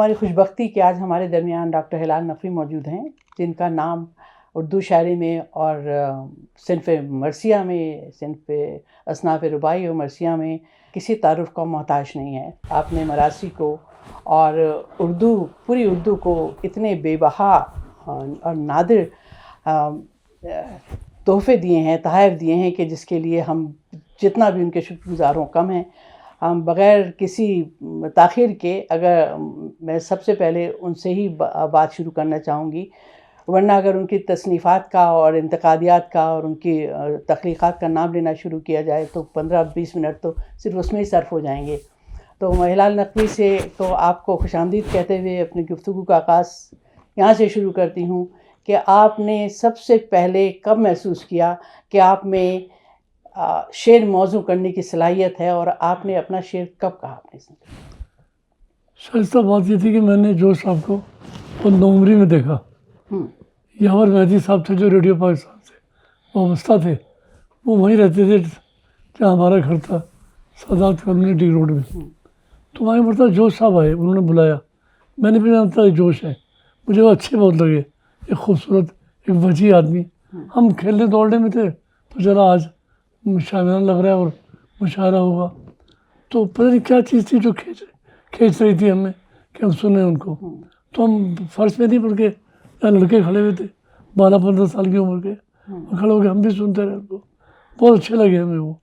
ہماری خوش بختی کہ آج ہمارے درمیان ڈاکٹر ہلال نقوی موجود ہیں، جن کا نام اردو شاعری میں اور صنف مرثیہ میں، صنف اصناف رباعی و مرثیہ میں کسی تعارف کا محتاج نہیں ہے. آپ نے مراثی کو اور اردو، پوری اردو کو اتنے بے بہا اور نادر تحفے دیے ہیں، تحائف دیے ہیں کہ جس کے لیے ہم جتنا بھی ان کے شکر گزار ہوں کم ہیں. ہم بغیر کسی تاخیر کے، اگر میں سب سے پہلے ان سے ہی بات شروع کرنا چاہوں گی، ورنہ اگر ان کی تصنیفات کا اور انتقادیات کا اور ان کی تخلیقات کا نام لینا شروع کیا جائے تو 15-20 منٹ تو صرف اس میں ہی صرف ہو جائیں گے. تو میں ہلال نقوی سے تو آپ کو خوش آمدید کہتے ہوئے اپنی گفتگو کا آغاز یہاں سے شروع کرتی ہوں کہ آپ نے سب سے پہلے کب محسوس کیا کہ آپ میں شعر موضوع کرنے کی صلاحیت ہے، اور آپ نے اپنا شعر کب کہا اپنے سے؟ شائستہ بات یہ تھی کہ میں نے جوش صاحب کو وہ نومری میں دیکھا. یاور مہدی صاحب تھے جو ریڈیو پاکستان سے وابستہ تھے، وہ وہیں رہتے تھے جہاں ہمارا گھر تھا، سادات کمیونٹی روڈ میں. تو وہیں مرتبہ جوش صاحب آئے، انہوں نے بلایا. میں نے بھی جانتا جوش ہے، مجھے وہ اچھے بہت لگے، ایک خوبصورت، ایک وجیح آدمی. ہم کھیلنے دوڑنے میں تھے تو چلا آج شاعرانہ لگ رہا ہے اور مشاعرہ ہوگا. تو پتہ نہیں کیا چیز تھی جو کھینچ رہی تھی ہمیں کہ ہم سنیں ان کو. تو ہم فرش میں نہیں بلکہ لڑکے کھڑے ہوئے تھے 12-15 سال کی عمر کے، کھڑے ہو کے ہم بھی سنتے رہے ان کو. بہت اچھے لگے ہمیں وہ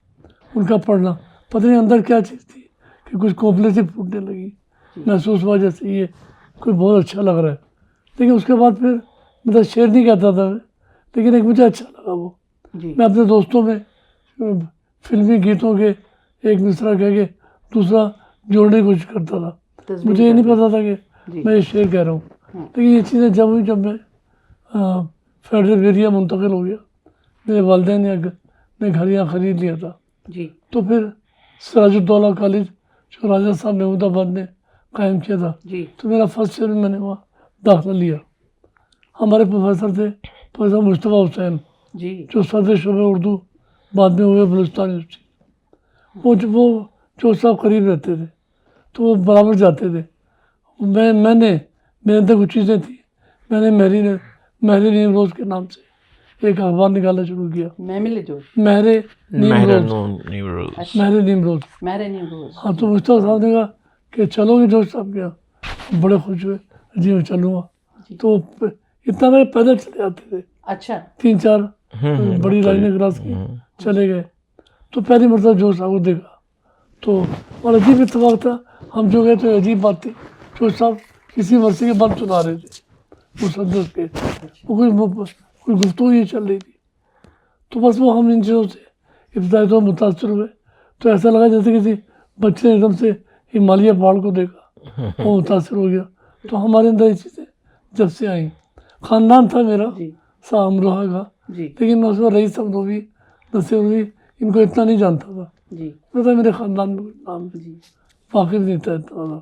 ان کا پڑھنا. پتہ نہیں اندر کیا چیز تھی کہ کچھ کوپلے سے پھوٹنے لگی، محسوس ہوا جیسے یہ کوئی بہت اچھا لگ رہا ہے. لیکن اس کے بعد پھر مطلب شعر نہیں کہتا تھا میں، لیکن ایک مجھے اچھا لگا وہ. میں اپنے دوستوں میں فلمی گیتوں کے ایک مصرع کہہ کے دوسرا جوڑنے کی کوشش کرتا تھا. مجھے یہ نہیں پتا تھا کہ میں یہ شعر کہہ رہا ہوں. لیکن یہ چیزیں جب میں فیڈرل ایریا منتقل ہو گیا، میرے والدین نے گھر یہاں خرید لیا تھا، تو پھر سراج الدولہ کالج جو راجہ صاحب محمود آباد نے قائم کیا تھا، تو میرا فرسٹ ایئر میں نے وہاں داخلہ لیا. ہمارے پروفیسر تھے پروفیسر مصطفیٰ حسین، جو صدر شعبہ اردو بعد میں ہوئے بلوچستان یونیورسٹی. وہ جو صاحب قریب رہتے تھے تو وہ برابر جاتے تھے. میں نے میرے اندر کچھ چیزیں تھیں، میں نے مہر نیم روز کے نام سے ایک اخبار نکالنا شروع کیا. مہر نیم روز. ہاں، تو مصطفیٰ صاحب نے کہا کہ چلو گے جوش صاحب کے یہاں؟ بڑے خوش ہوئے، جی میں چلوں گا. تو اتنا میں پیدل چلے جاتے تھے. اچھا. 3-4 بڑی لائنیں کراس کی چلے گئے. تو پہلی مرتبہ جوش صاحب کو دیکھا تو اور عجیب اتفاق تھا. ہم جو گئے تو عجیب بات تھی، جوش صاحب کسی ورثے کے بند سنا رہے تھے مسدس کے، کوئی گفتگو یہ چل رہی تھی. تو بس وہ ہم ان چیزوں سے ابتدائی طور متاثر ہوئے. تو ایسا لگا جیسے کسی بچے نے ایک دم سے ہمالیہ پہاڑ کو دیکھا، وہ متاثر ہو گیا. تو ہمارے اندر یہ چیزیں جب سے آئیں. خاندان تھا میرا شاہ امروہہ کا، لیکن میں اس میں رئیس امروہی، نصیر امروہی ان کو اتنا نہیں جانتا تھا. پتہ میرے خاندان میں نام واقف نہیں تھا اتنا.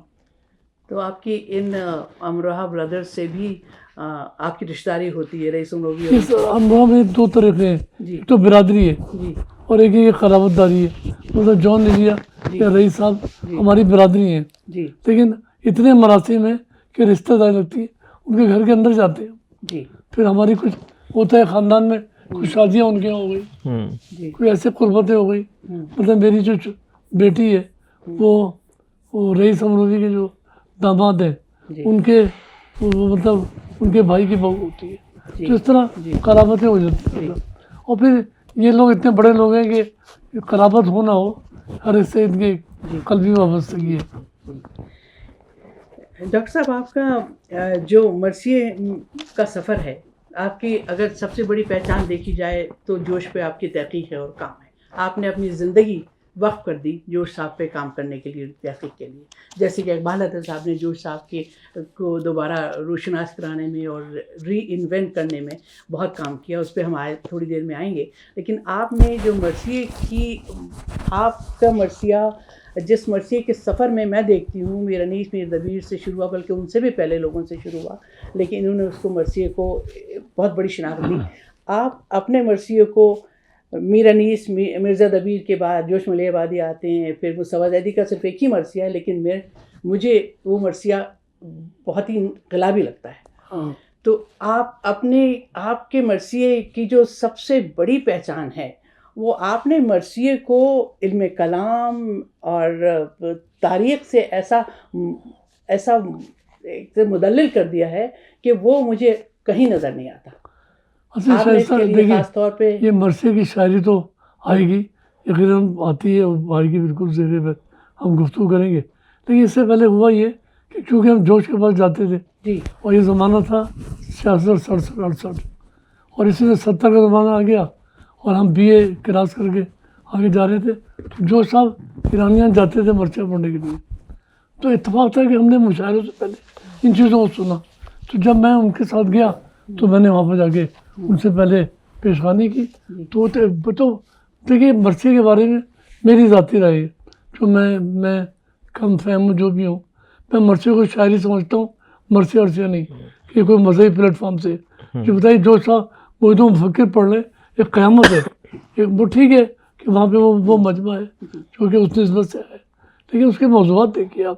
تو آپ کی ان امروہہ بردرز سے بھی آپ کی رشتہ داری ہوتی ہے؟ رئیس امروہی امروہہ میں 2 طریقے ہیں، ایک تو برادری ہے اور ایک یہ قرابت داری ہے. مطلب جون لیلیا یا رئیس صاحب ہماری برادری ہیں، لیکن اتنے مراسم ہیں کہ رشتہ داری لگتی ہے، ان کے گھر کے اندر جاتے ہیں. پھر ہماری کچھ ہوتا ہے خاندان میں، کچھ شادیاں ان کے ہو گئی، کوئی ایسے قربتیں ہو گئی. مطلب میری جو بیٹی ہے وہ رئیس امروہی کے جو داماد ہیں ان کے مطلب ان کے بھائی کی بہو ہوتی ہے. تو اس طرح قرابتیں ہو جاتی ہیں. اور پھر یہ لوگ اتنے بڑے لوگ ہیں کہ قرابت ہو نہ ہو، ہر اس سے ان کی قلبی وابستگی ہے. ڈاکٹر صاحب، آپ کا جو مرثیے کا سفر ہے، آپ کی اگر سب سے بڑی پہچان دیکھی جائے تو جوش پہ آپ کی تحقیق ہے اور کام ہے. آپ نے اپنی زندگی وقف کر دی جوش صاحب پہ کام کرنے کے لیے، تحقیق کے لیے. جیسے کہ اقبال حضرت صاحب نے جوش صاحب کو دوبارہ روشناس کرانے میں اور ری انوینٹ کرنے میں بہت کام کیا. اس پہ ہم تھوڑی دیر میں آئیں گے. لیکن آپ نے جو مرثیے کی، آپ کا مرثیہ جس مرثیے کے سفر میں دیکھتی ہوں، میر انیس میر دبیر سے شروع ہوا، بلکہ ان سے بھی پہلے لوگوں سے شروع ہوا، لیکن انہوں نے اس کو مرثیے کو بہت بڑی شناخت دی. آپ اپنے مرثیے کو میر انیس، مرزا دبیر کے بعد جوش ملیح آبادی آتے ہیں، پھر مصطفیٰ زیدی کا صرف ایک ہی مرثیہ ہے، لیکن مجھے وہ مرثیہ بہت ہی انقلابی لگتا ہے. ہاں تو آپ کے مرثیے کی جو سب سے بڑی پہچان ہے وہ آپ نے مرثیے کو علم کلام اور تاریخ سے ایسا مدلل کر دیا ہے کہ وہ مجھے کہیں نظر نہیں آتا. آپ نے اس کے لیے خاص طور پہ یہ مرثیے کی شاعری تو آئے گی یقیناً آتی ہے اور آئے گی بالکل زیر بحث ہم گفتگو کریں گے. لیکن اس سے پہلے ہوا یہ کہ چونکہ ہم جوش کے پاس جاتے تھے جی اور یہ زمانہ تھا 66 67 68 اور اسی میں 70 کا زمانہ آ گیا اور ہم بی اے کراس کر کے آگے جا رہے تھے تو جوش صاحب ایرانیان جاتے تھے مرثیہ پڑھنے کے لیے. تو اتفاق تھا کہ ہم نے مشاعروں سے پہلے ان چیزوں کو سنا. تو جب میں ان کے ساتھ گیا تو میں نے وہاں پہ جا کے ان سے پہلے پیشخانی کی. تو دیکھیے مرثیے کے بارے میں میری ذاتی رائے ہے جو میں کم فہم ہوں جو بھی ہوں میں مرثیے کو شاعری سمجھتا ہوں مرثیہ ارثیہ نہیں کہ کوئی مذہبی پلیٹ فارم سے کہ بتائیے جو صاحب وہ تو مفکر پڑھ لیں ایک قیامت ہے وہ ٹھیک ہے کہ وہاں پہ وہ مجمع ہے جو کہ اس نسبت سے ہے لیکن اس کے موضوعات دیکھیے آپ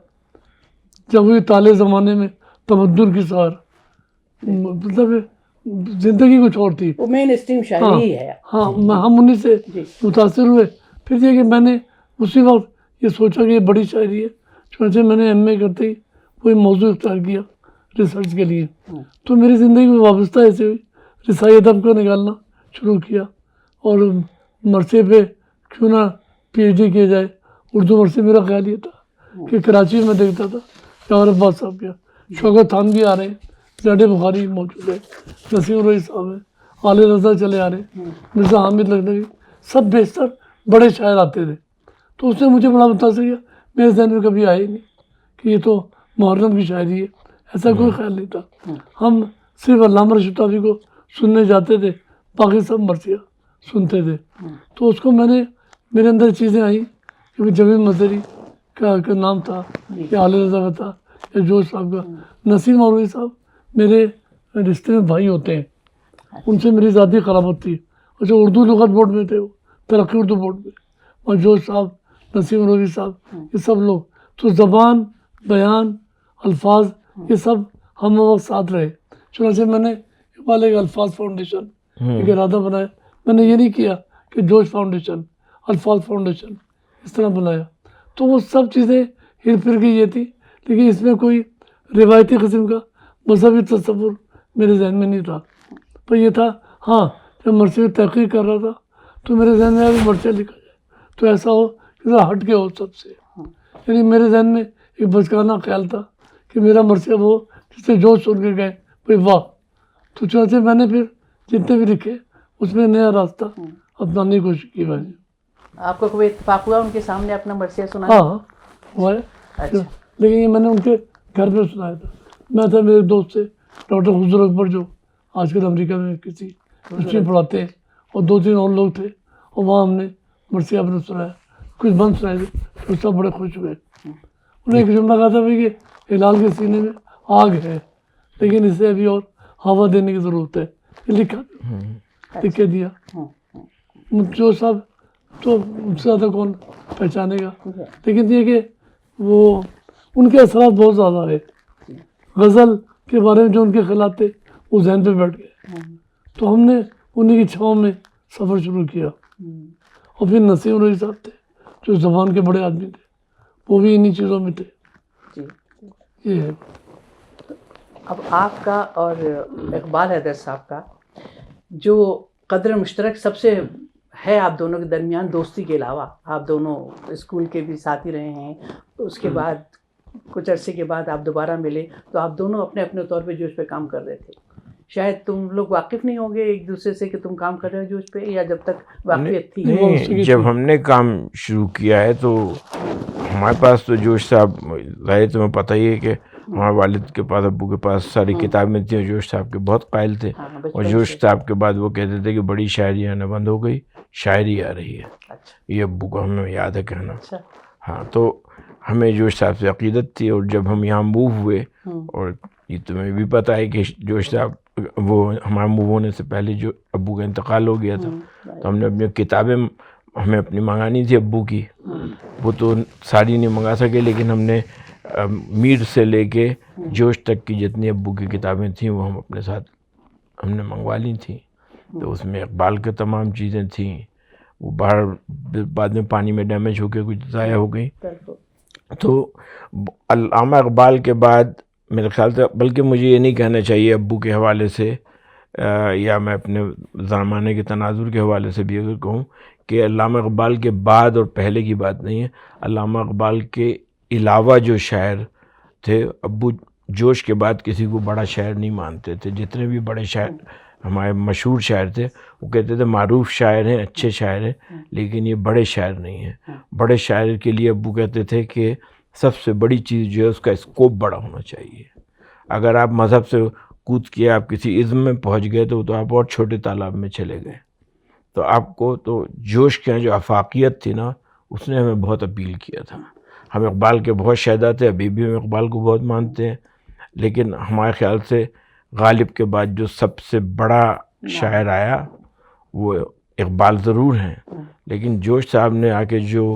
جب وہ تالے زمانے میں تمدن کی سار مطلب زندگی کچھ اور تھی وہ مین اسٹریم شاعری ہی ہے. ہاں ہم انہیں سے متاثر ہوئے. پھر یہ کہ میں نے اسی وقت یہ سوچا کہ یہ بڑی شاعری ہے چنانچہ میں نے ایم اے کرتے ہی کوئی موضوع اختیار کیا ریسرچ کے لیے. تو میری زندگی میں وابستہ ایسے ہوئی رسائی ادب کو نکالنا شروع کیا اور مرثیے پہ کیوں نہ پی ایچ ڈی کیا جائے. اردو مرثیے میرا خیال یہ تھا کہ کراچی میں دیکھتا تھا جوہر عباس صاحب کیا شوکت خان بھی آ رہے ہیں زیڈ بخاری موجود ہے نسیم الرحی صاحب ہیں عالیہ رضا چلے آ رہے ہیں مرزا حامد لکھنوی سب بیشتر بڑے شاعر آتے تھے. تو اس نے مجھے بڑا متاثر کیا. میرے ذہن میں کبھی آئے نہیں کہ یہ تو محرم کی شاعری ہے ایسا کوئی خیال نہیں تھا. ہم صرف علامہ رشید توفیقی کو سننے جاتے تھے باقی سب مرثیہ سنتے تھے. تو اس کو میرے اندر چیزیں آئیں کہ جمیل مظہری کا نام تھا یا عالیہ رضا کا تھا یا جوش صاحب کا. نسیم الرحی صاحب میرے رشتے میں بھائی ہوتے ہیں ان سے میری ذاتی قرابت تھی. اور جو اردو لغت بورڈ میں تھے وہ ترقی اردو بورڈ میں اور جوش صاحب نسیم الرحی صاحب یہ سب لوگ تو زبان بیان الفاظ یہ سب ہم وقت ساتھ رہے. چنانچہ میں نے اقبال ایک الفاظ فاؤنڈیشن ایک ارادہ بنایا. میں نے یہ نہیں کیا کہ جوش فاؤنڈیشن الفاظ فاؤنڈیشن اس طرح بنایا. تو وہ سب چیزیں ہر پھر کی یہ تھی لیکن اس میں کوئی روایتی قسم کا مذہبی تصور میرے ذہن میں نہیں تھا. پر یہ تھا ہاں جب مرثیے کی تحقیق کر رہا تھا تو میرے ذہن میں ابھی مرثیہ لکھا جائے تو ایسا ہو کہ ہٹ کے ہو سب سے. یعنی میرے ذہن میں ایک بچکانہ خیال تھا کہ میرا مرثیہ وہ جس سے جو سن کے گئے بھائی واہ. تو چنانچہ میں نے پھر جتنے بھی لکھے اس میں نیا راستہ اپنانے کی کوشش کی. میں نے آپ کو کوئی اتفاق ہوا ان کے سامنے اپنا مرثیہ سنا؟ ہاں ہوا ہے لیکن یہ میں نے ان کے گھر پہ سنایا تھا. میں تھا میرے دوست سے ڈاکٹر حضور اکبر جو آج کل امریکہ میں کسی یونیورسٹی پڑھاتے ہیں اور 2-3 اور لوگ تھے اور وہاں ہم نے مرثیہ اپنے سنایا کچھ بند سنائے تھے تو سب بڑے خوش ہوئے. انہیں ایک جملہ کہا تھا بھائی کہ ہلال کے سینے میں آگ ہے لیکن اسے ابھی اور ہوا دینے کی ضرورت ہے. یہ لکھ کے دیا. جو صاحب تو ان سے زیادہ کون پہچانے گا لیکن یہ کہ وہ ان کے اثرات بہت زیادہ ہے. غزل کے بارے میں جو ان کے خیالات تھے وہ ذہن پہ بیٹھ گئے تو ہم نے انہیں کی چھاؤں میں سفر شروع کیا. اور پھر نسیم الرحی صاحب تھے جو زبان کے بڑے آدمی تھے وہ بھی انہی چیزوں میں تھے. یہ ہے. اب آپ کا اور اقبال حیدر صاحب کا جو قدر مشترک سب سے ہے آپ دونوں کے درمیان دوستی کے علاوہ آپ دونوں اسکول کے بھی ساتھی رہے ہیں. اس کے بعد کچھ عرصے کے بعد آپ دوبارہ ملے تو آپ دونوں اپنے اپنے طور پہ جوش پہ کام کر رہے تھے. شاید تم لوگ واقف نہیں ہوں گے ایک دوسرے سے کہ تم کام کر رہے ہو جوش پہ یا جب تک واقفیت تھی؟ نہیں جب ہم نے کام شروع کیا ہے تو ہمارے پاس تو جوش صاحب ظاہر تمہیں پتہ ہی ہے کہ ہمارے والد کے پاس ابو کے پاس ساری کتابیں تھیں. جوش صاحب کے بہت قائل تھے اور جوش صاحب کے بعد وہ کہتے تھے کہ بڑی شاعری آنا بند ہو گئی شاعری آ رہی ہے. یہ ابو کو ہمیں یاد ہے کہنا. ہاں تو ہمیں جوش صاحب سے عقیدت تھی اور جب ہم یہاں موو ہوئے اور یہ تمہیں بھی پتہ ہے کہ جوش صاحب وہ ہمارا موو ہونے سے پہلے جو ابو کا انتقال ہو گیا تھا تو ہم نے اپنی کتابیں ہمیں اپنی منگانی تھی ابو کی وہ تو ساری نہیں منگا سکے لیکن ہم نے میر سے لے کے جوش تک کی جتنی ابو کی کتابیں تھیں وہ ہم اپنے ساتھ ہم نے منگوا لی تھیں. تو اس میں اقبال کے تمام چیزیں تھیں. وہ باہر بعد میں پانی میں ڈیمیج ہو کے کچھ ضائع ہو گئی. تو علامہ اقبال کے بعد میرے خیال سے، بلکہ مجھے یہ نہیں کہنا چاہیے ابو کے حوالے سے یا میں اپنے زمانے کے تناظر کے حوالے سے بھی اگر کہوں کہ علامہ اقبال کے بعد اور پہلے کی بات نہیں ہے، علامہ اقبال کے علاوہ جو شاعر تھے، ابو جوش کے بعد کسی کو بڑا شاعر نہیں مانتے تھے. جتنے بھی بڑے شاعر ہمارے مشہور شاعر تھے وہ کہتے تھے معروف شاعر ہیں، اچھے شاعر ہیں، لیکن یہ بڑے شاعر نہیں ہیں. بڑے شاعر کے لیے ابو کہتے تھے کہ سب سے بڑی چیز جو ہے اس کا اسکوپ بڑا ہونا چاہیے. اگر آپ مذہب سے کود کیا، آپ کسی عزم میں پہنچ گئے تو آپ اور چھوٹے تالاب میں چلے گئے. تو آپ کو تو جوش کے جو افاقیت تھی نا، اس نے ہمیں بہت اپیل کیا تھا. ہم اقبال کے بہت شہدا تھے، ابھی بھی ہم اقبال کو بہت مانتے ہیں، لیکن ہمارے خیال سے غالب کے بعد جو سب سے بڑا شاعر آیا وہ اقبال ضرور ہیں، لیکن جوش صاحب نے آ کے جو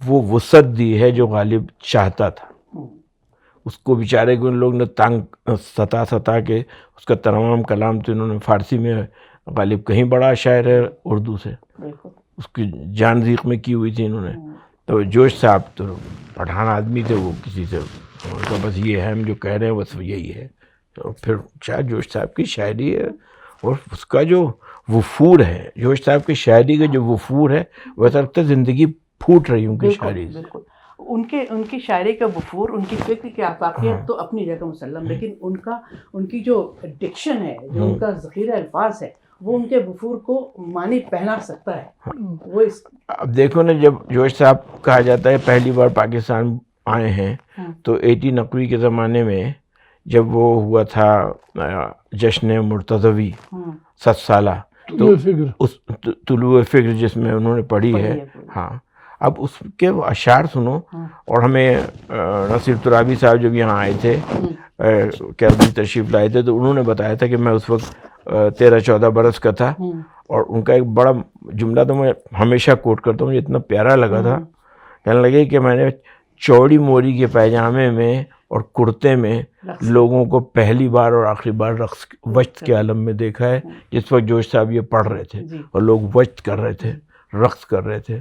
وہ وسعت دی ہے جو غالب چاہتا تھا، اس کو بیچارے کو ان لوگ نے تانگ ستا کے اس کا تمام کلام تو انہوں نے فارسی میں، غالب کہیں بڑا شاعر ہے اردو سے، اس کی جان ذیق میں کی ہوئی تھی انہوں نے. تو جوش صاحب تو پٹھان آدمی تھے، وہ کسی سے ان کا بس یہ ہے، ہم جو کہہ رہے ہیں بس یہی ہے. تو پھر شاید جوش صاحب کی شاعری ہے اور اس کا جو وفور ہے، جوش صاحب کی شاعری کا جو وفور ہے، ویسا لگتا ہے زندگی پھوٹ رہی ان کی شاعری سے. ان کی شاعری کا وفور، ان کی فکر کی آفاقیت تو اپنی جگہ مسلم، لیکن ان کی جو ڈکشن ہے، جو ان کا ذخیرہ الفاظ ہے، وہ ان کے وفور کو معنی پہنا سکتا ہے. وہ اب دیکھو نا، جب جوش صاحب کہا جاتا ہے پہلی بار پاکستان آئے ہیں تو 80 نقوی کے زمانے میں جب وہ ہوا تھا جشن مرتضوی 7 سالہ، تو اس طلوع فکر جس میں انہوں نے پڑھی ہے، ہاں، اب اس کے وہ اشعار سنو. اور ہمیں نصیر ترابی صاحب جب یہاں آئے تھے، کیربی تشریف لائے تھے، تو انہوں نے بتایا تھا کہ میں اس وقت 13-14 برس کا تھا، اور ان کا ایک بڑا جملہ تو میں ہمیشہ کوٹ کرتا ہوں، مجھے اتنا پیارا لگا تھا. کہنے لگے کہ میں نے چوڑی موری کے پیجامے میں اور کرتے میں لوگوں کو پہلی بار اور آخری بار رقص وجد کے عالم میں دیکھا ہے. جس وقت جوش صاحب یہ پڑھ رہے تھے اور لوگ وجد کر رہے تھے، رقص کر رہے تھے.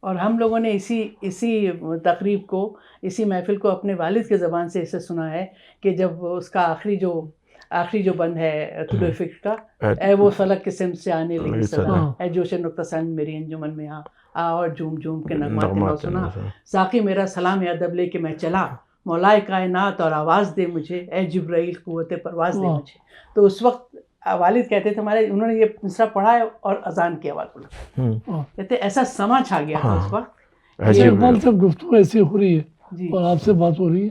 اور ہم لوگوں نے اسی تقریب کو، اسی محفل کو اپنے والد کے زبان سے اسے سنا ہے کہ جب اس کا آخری جو بند ہے طلوع فکر کا، اے وہ فلک کے سمت سے آنے لگی صدا، اے جوش نقطہ سنگ میری انجمن میں آ اور جھوم جھوم کے نغمات سنا، ساقی میرا سلام ادب لے کے میں چلا، مولائے کائنات اور آواز دے مجھے، اے جبرائیل قوت پرواز دے مجھے. تو اس وقت والد کہتے تھے ہمارے، انہوں نے یہ مصرع پڑھا ہے اور اذان کی آواز بولا، کہتے ایسا سما چھا گیا تھا اس وقت. اقبال صاحب گفتگو ایسی ہو رہی ہے اور آپ سے بات ہو رہی ہے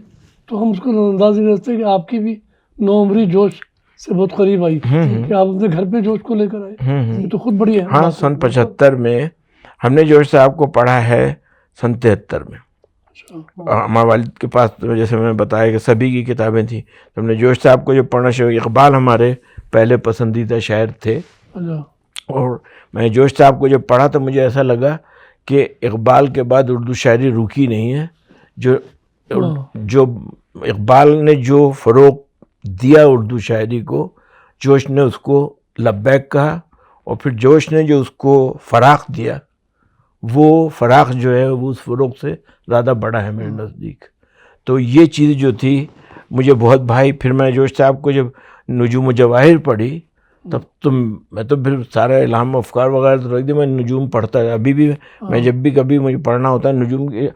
تو ہم اس کو انداز نہیں رکھتے کہ آپ کی بھی نوعمری جوش سے بہت قریب آئی کہ آپ اپنے گھر پہ جوش کو لے کر آئے، یہ تو خود بڑی ہے. ہاں، سن 75 میں ہم نے جوش صاحب کو پڑھا ہے، سن 73 میں. ہمارے والد کے پاس جیسے میں نے بتایا کہ سبھی کی کتابیں تھیں، تو ہم نے جوش صاحب کو جو پڑھنا شروع کیا. اقبال ہمارے پہلے پسندیدہ شاعر تھے، اور میں جوش صاحب کو جب پڑھا تو مجھے ایسا لگا کہ اقبال کے بعد اردو شاعری رکی نہیں ہے. جو اقبال نے جو فروغ دیا اردو شاعری کو، جوش نے اس کو لبیک کہا، اور پھر جوش نے جو اس کو فراخ دیا، وہ فراخ جو ہے وہ اس فروغ سے زیادہ بڑا ہے میرے نزدیک. تو یہ چیز جو تھی مجھے بہت بھائی. پھر میں جوش صاحب کو جب نجوم و جواہر پڑھی تب میں تو پھر سارا الہام افکار وغیرہ تو رکھ دی، میں نجوم پڑھتا ہے ابھی بھی. میں جب بھی کبھی مجھے پڑھنا ہوتا ہے نجوم کی،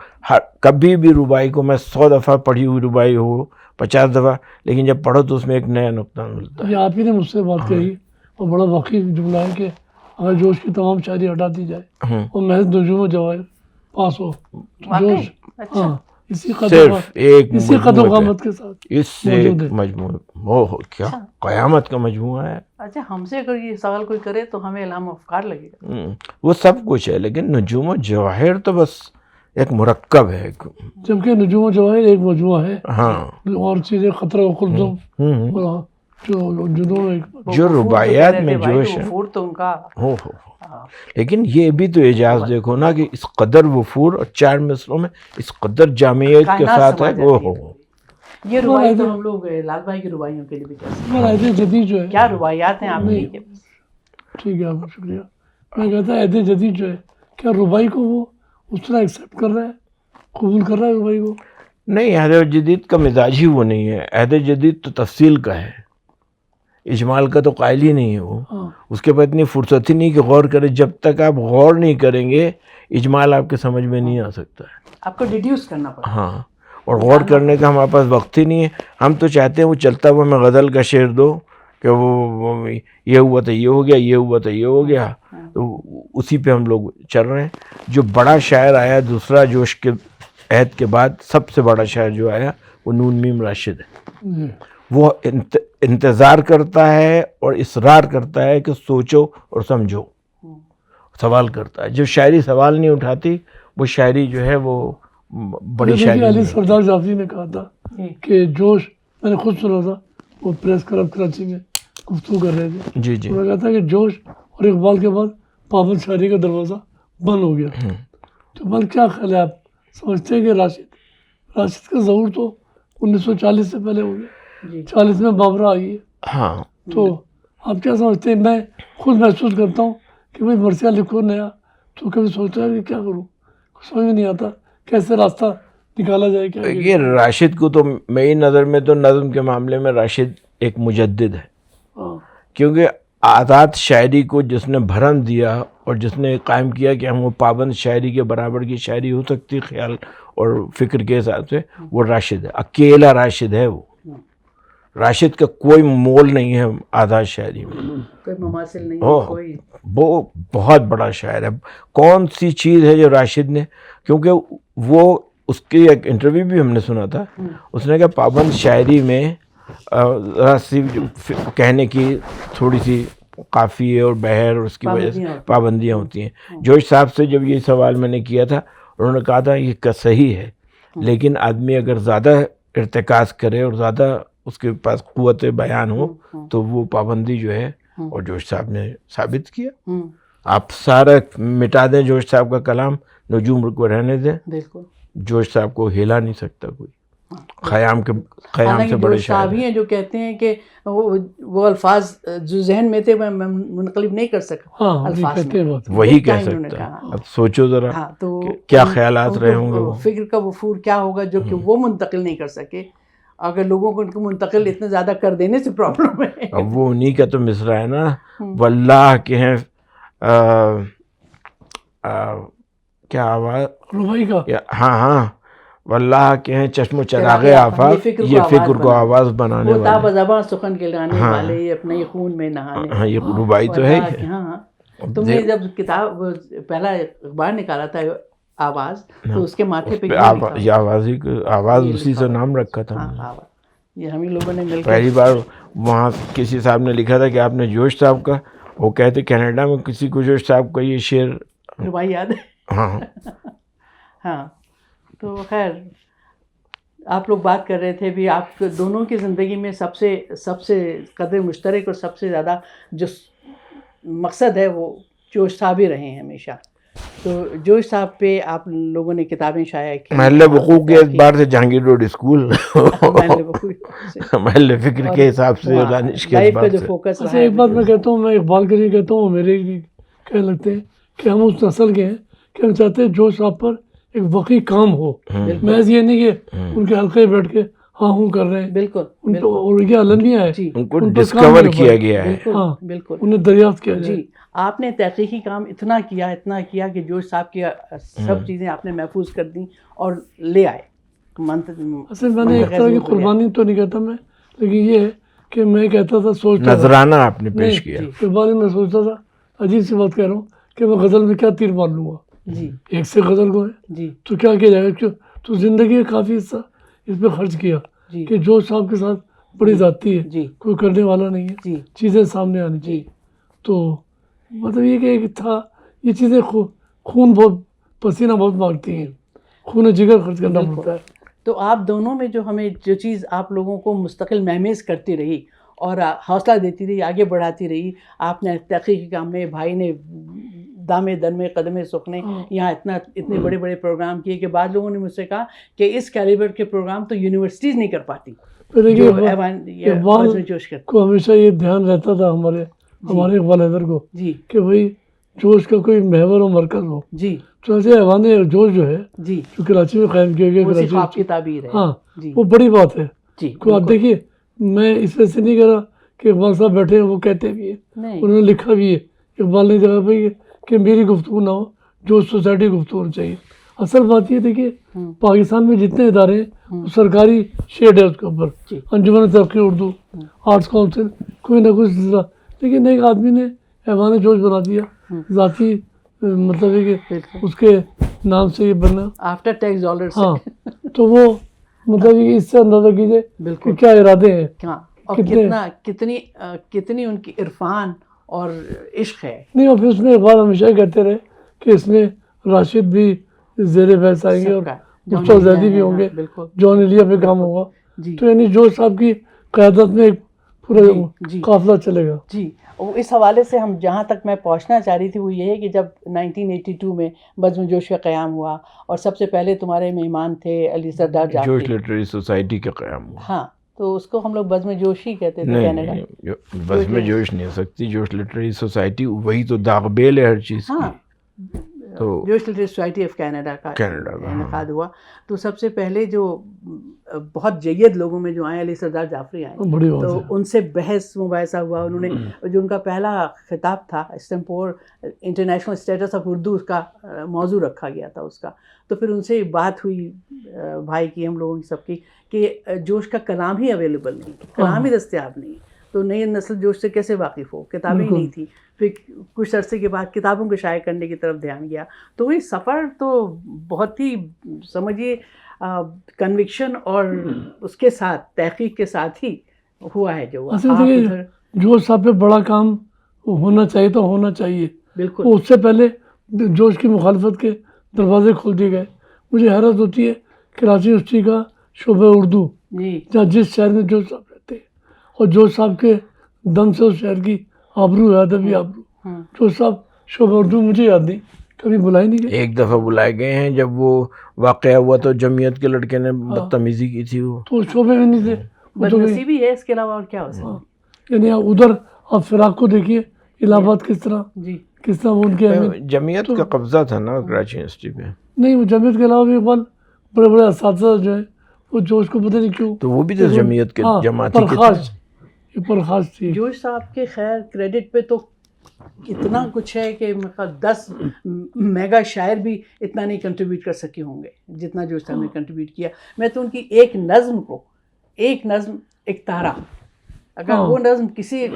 کبھی بھی ربائی کو میں 100 دفعہ پڑھی ہوئی ربائی ہو، 50 دفعہ، لیکن جب پڑھو تو اس میں ایک نیا نقطہ ملتا ہے. یہ آپ ہی نے مجھ سے بات کہی اور بڑا واقعی جملہ ہے کہ اگر جوش کی تمام شاعری ہٹا دی جائے اور محض نجوم و جواہر پاس ہو تو جوش ہاں صرف ایک اسی قدر قامت کے ساتھ اس سے مجموعہ کیا قیامت کا مجموعہ ہے. اچھا، ہم سے اگر یہ سوال کوئی کرے تو ہمیں الہام افکار لگے گا. وہ سب کچھ ہے، لیکن نجوم و جواہر تو بس ایک مرکب ہے، جبکہ نجوم و جواہر ایک مجموعہ ہے. ہاں، اور چیزیں خطرہ و قلزم جو رباعیات میں جوش ہے وفور تو ان کا ہو لیکن یہ بھی تو اعجاز دیکھو نا کہ اس قدر وفور اور 4 مصروں میں اس قدر جامعیت کے ساتھ ہے وہ ہو. یہ رباعی تو ہم لوگ لال بھائی کی رباعیوں کے لیے بھی کہہ سکتے عہد جدید جو ہے ہیں. کیا رباعیات ہیں آپ کی. ٹھیک ہے آپ کا شکریہ. میں کہتا ہے عہد جدید جو ہے کیا رباعی کو وہ اس طرح ایکسیپٹ کر رہا ہے, قبول کر رہا ہے رباعی کو؟ نہیں, عہد جدید کا مزاج ہی وہ نہیں ہے. عہد جدید تو تفصیل کا ہے, اجمال کا تو قائل ہی نہیں ہے وہ. اس کے بعد اتنی فرصت ہی نہیں کہ غور کرے. جب تک آپ غور نہیں کریں گے اجمال آپ کے سمجھ میں نہیں آ سکتا ہے. آپ کو ڈیڈیوس کرنا پڑتا ہے. ہاں, اور غور کرنے کا ہمارے پاس وقت ہی نہیں ہے. ہم تو چاہتے ہیں وہ چلتا ہوا ہمیں غزل کا شعر دو کہ وہ یہ ہوا تو یہ ہو گیا, یہ ہوا تو یہ ہو گیا, تو اسی پہ ہم لوگ چل رہے ہیں. جو بڑا شاعر آیا دوسرا جوش کے عہد کے بعد, سب سے بڑا شاعر جو آیا وہ نون میم راشد ہے. وہ انتظار کرتا ہے اور اصرار کرتا ہے کہ سوچو اور سمجھو, سوال کرتا ہے. جو شاعری سوال نہیں اٹھاتی وہ شاعری جو ہے وہ بڑی شاعری. علی سردار جعفری نے کہا تھا کہ جوش, میں نے خود سنا تھا, وہ پریس کلب کراچی میں گفتگو کر رہے تھے. جی انہوں نے کہا تھا کہ جوش اور اقبال کے بعد پابند شاعری کا دروازہ بند ہو گیا. تو بند کیا خیال ہے, آپ سمجھتے ہیں کہ راشد کا ظہور تو 1940 سے پہلے ہو گیا, 40 میں بابرہ آئی ہے. ہاں, تو آپ کیا سمجھتے ہیں؟ میں خود محسوس کرتا ہوں کہ بھائی مرثیہ لکھو نیا, تو کبھی سوچتا ہے کہ کیا کروں, سمجھ میں نہیں آتا کیسے راستہ نکالا جائے. کیا یہ راشد کو تو میری نظر میں تو نظم کے معاملے میں راشد ایک مجدد ہے, کیونکہ آزاد شاعری کو جس نے بھرم دیا اور جس نے قائم کیا کہ ہم وہ پابند شاعری کے برابر کی شاعری ہو سکتی خیال اور فکر کے حساب سے, وہ راشد ہے. اکیلا راشد ہے وہ. راشد کا کوئی مول نہیں ہے آزاد شاعری میں, کوئی مماثل نہیں ہے, کوئی. وہ بہت بڑا شاعر ہے. کون سی چیز ہے جو راشد نے, کیونکہ وہ اس کی ایک انٹرویو بھی ہم نے سنا تھا, اس نے کہا پابند شاعری میں کہنے کی تھوڑی سی قافیے اور بحر اور اس کی وجہ سے پابندیاں ہوتی ہیں. جوش صاحب سے جب یہ سوال میں نے کیا تھا, انہوں نے کہا تھا یہ صحیح ہے, لیکن آدمی اگر زیادہ ارتکاز کرے اور زیادہ اس کے پاس قوت بیان ہو تو وہ پابندی جو ہے, اور جوش صاحب نے ثابت کیا. آپ سارا مٹا دیں جوش صاحب کا کلام, نجوم کو رہنے دیں, جوش صاحب کو ہلا نہیں سکتا کوئی. خیام سے بڑے شاعر ہیں جو کہتے ہیں کہ وہ الفاظ جو ذہن میں تھے میں منقلب نہیں کر سکا الفاظ میں, وہی کہہ سکتا ہے. اب سوچو ذرا کیا خیالات رہے ہوں گے, فکر کا وفور کیا ہوگا جو کہ وہ منتقل نہیں کر سکے. اگر لوگوں کو ان کو منتقل اتنے زیادہ کر دینے سے پرابلم ہے. اب وہ انہی کا تو مصرع ہے نا, واللہ کے ہیں کیا آواز رباعی کا, ہاں واللہ کے ہیں چشم و چراغ آفاق, یہ فکر کو آواز بنانے والے, تاب زباں سخن کے گانے والے, یہ اپنے خون میں نہانے. ہاں, یہ رباعی تو ہے. ہاں, تم نے جب کتاب پہلا اخبار نکالا تھا آواز, تو اس کے ماتھے پہ آواز اسی سے نام رکھا تھا. یہ ہم ہی لوگوں نے مل پہلی بار وہاں کسی صاحب نے لکھا تھا کہ آپ نے جوش صاحب کا, وہ کہتے کینیڈا میں کسی کو جوش صاحب کا یہ شعر رباعی یاد ہے. ہاں, تو خیر آپ لوگ بات کر رہے تھے بھی آپ دونوں کی زندگی میں سب سے قدر مشترک اور سب سے زیادہ جو مقصد ہے وہ جوش صاحب ہی رہے ہیں ہمیشہ. تو جوش صاحب پہ آپ لوگوں نے کتابیں شائع کی. محل وقوع کے اعتبار سے جہانگیر روڈ اسکول, محل فکر کے حساب سے, دانش کے اعتبار سے. ایک بات میں کہتا ہوں, میں اقبال کے لیے کہتا ہوں, میرے لیے کہنے لگتے ہیں کہ ہم اس نسل کے ہیں کہ ہم چاہتے ہیں جوش صاحب پر ایک وقی کام ہو. محض یہ نہیں کہ ان کے حلقے بیٹھ کے ہاں ہوں کر رہے ہیں. بالکل, اور یہ المیہ ہے, ان کو ڈسکور کیا گیا ہے. بالکل, انہیں دریافت کیا جائے. جی, آپ نے تحقیقی کام اتنا کیا کہ جوش صاحب کی سب چیزیں آپ نے محفوظ کر دیں اور لے آئے. اصل میں نے ایک طرح کی قربانی تو نہیں کہتا میں, لیکن یہ ہے کہ میں کہتا تھا, سوچتا نذرانہ آپ نے پیش کیا. اقبال میں سوچتا تھا, عجیب سی بات کہہ رہا ہوں, کہ میں غزل میں کیا تیر مار لوں گا. ایک سے غزل کو ہے تو کیا کیا جائے گا, تو زندگی کا کافی حصہ اس پہ خرچ کیا کہ جوش صاحب کے ساتھ بڑی ذاتی ہے, کوئی کرنے والا نہیں ہے, چیزیں سامنے آنی چاہیے. تو مطلب یہ کہ تھا, یہ چیزیں خون بہت, پسینہ بہت مانگتی ہیں, خون جگر خرچ کرنا پڑتا ہے. تو آپ دونوں میں جو ہمیں جو چیز آپ لوگوں کو مستقل مہمیز کرتی رہی اور حوصلہ دیتی رہی, آگے بڑھاتی رہی. آپ نے تحقیقی کام میں, بھائی نے دامے دن میں قدمے سکھنے یہاں اتنے بڑے بڑے پروگرام کیے کہ بعض لوگوں نے مجھ سے کہا کہ اس کیلیبر کے پروگرام تو یونیورسٹیز نہیں کر پاتی جو اقبال جوش کرتے. کو ہمیشہ یہ دھیان رہتا تھا ہمارے اقبال حیدر کو جی کہ بھائی جوش کا کوئی محور و مرکز ہو. جی تو ایسے ایوان جوش جو ہے جی جو کراچی میں قائم کیا گیا, اسی کراچی خواب کی تعبیر ہے. ہاں جی وہ بڑی بات ہے. جی کو آپ دیکھیے, میں اس وجہ سے نہیں کہہ رہا کہ اقبال صاحب بیٹھے ہیں, وہ کہتے بھی ہیں, نہیں انہوں نے لکھا بھی ہے. اقبال نے کہا بھائی کہ میری گفتگو نہ ہو, جو سوسائٹی گفتگو ہونی چاہیے. اصل بات یہ دیکھیے پاکستان میں جتنے ادارے ہیں وہ سرکاری شیڈ ہے اس کے اوپر, انجمن ترقی اردو, آرٹس کونسل, کوئی نہ کوئی سلسلہ. لیکن ایک آدمی نے ایوان جوش بنا دیا, ذاتی مطلب ہے کہ اس کے نام سے یہ بننا آفٹر ٹیکس ڈالر. ہاں تو وہ مطلب اس سے اندازہ کیجیے کہ کیا ارادے ہیں, اور کتنی ان کی عرفان اور عشق ہے. نہیں, اور پھر اس میں اقبال ہمیشہ کہتے رہے کہ اس میں راشد بھی زیر بحث آئیں گے اور مصطفیٰ زیدی بھی ہوں گے, جان ایلیا پہ کام ہوگا. تو یعنی جوش صاحب کی قیادت میں ایک پورا قافلہ چلے گا. جی اس حوالے سے ہم جہاں تک میں پہنچنا چاہ رہی تھی وہ یہ ہے کہ جب 1982 میں بزم جوش کا قیام ہوا اور سب سے پہلے تمہارے مہمان تھے علی سردار جعفری, جوش لٹریری سوسائٹی کا قیام ہوا. ہاں تو اس کو ہم لوگ بزم جوش ہی کہتے تھے کینیڈا. نہیں, بزم جوش نہیں ہو سکتی. جوش لٹریری سوسائٹی وہی تو داغبیل ہے ہر چیز کی. تو جوش لٹریری سوسائٹی آف کینیڈا کا انعقاد ہوا. تو سب سے پہلے جو بہت جید لوگوں میں جو آئے علی سردار جعفری آئے, تو ان سے بحث مباحثہ ہوا. انہوں نے جو ان کا پہلا خطاب تھا اسٹمپور انٹرنیشنل اسٹیٹس آف اردو, اس کا موضوع رکھا گیا تھا اس کا. تو پھر ان سے بات ہوئی بھائی کی, ہم لوگوں کی سب کی, کہ جوش کا کلام ہی اویلیبل نہیں, کلام ہی دستیاب نہیں. تو نئی نسل جوش سے کیسے واقف ہو, کتابیں نہیں تھیں. پھر کچھ عرصے کے بعد کتابوں کو شائع کرنے کی طرف دھیان گیا. تو وہی سفر تو بہت ہی سمجھیے کنوکشن اور اس کے ساتھ تحقیق کے ساتھ ہی ہوا ہے جو جوش صاحب پہ بڑا کام ہونا چاہیے تو ہونا چاہیے. بالکل اس سے پہلے جوش کی مخالفت کے دروازے کھول دیے گئے. مجھے حیرت ہوتی ہے کراچی یونیورسٹی کا شعبہ اردو, جہاں جس شہر میں جوش صاحب رہتے ہیں, اور جوش صاحب کے دم سے اس شہر کی آبرو ہے, ادبی آبرو. جوش صاحب شعبہ اردو مجھے یاد نہیں, کبھی بلائے نہیں گئے. ایک دفعہ بلائے گئے ہیں جب وہ واقعہ ہوا تو جمعیت کے لڑکے نے بدتمیزی کی تھی. وہ تو شعبے میں نہیں تھے. بدنصیبی بھی ہے, اس کے علاوہ اور کیا ہو سکتا ہے. یعنی ادھر آپ فراق کو دیکھیے, الہ آباد کس طرح وہ ان کے جمعیت کا قبضہ تھا نا کراچی یونیورسٹی پہ. نہیں, وہ جمعیت کے علاوہ بھی اقبال بڑے بڑے اساتذہ جو ہیں وہ جوش کو پتہ نہیں کیوں, تو وہ بھی تو جمعیت کے جماعتی پرخاص تھی. جوش صاحب کے خیر کریڈٹ پہ تو اتنا کچھ ہے کہ 10 میگا شاعر بھی اتنا نہیں کنٹریبیوٹ کر سکے ہوں گے جتنا جوش صاحب نے کنٹریبیوٹ کیا. میں تو ان کی ایک نظم ایک تارا, اگر وہ نظم کسی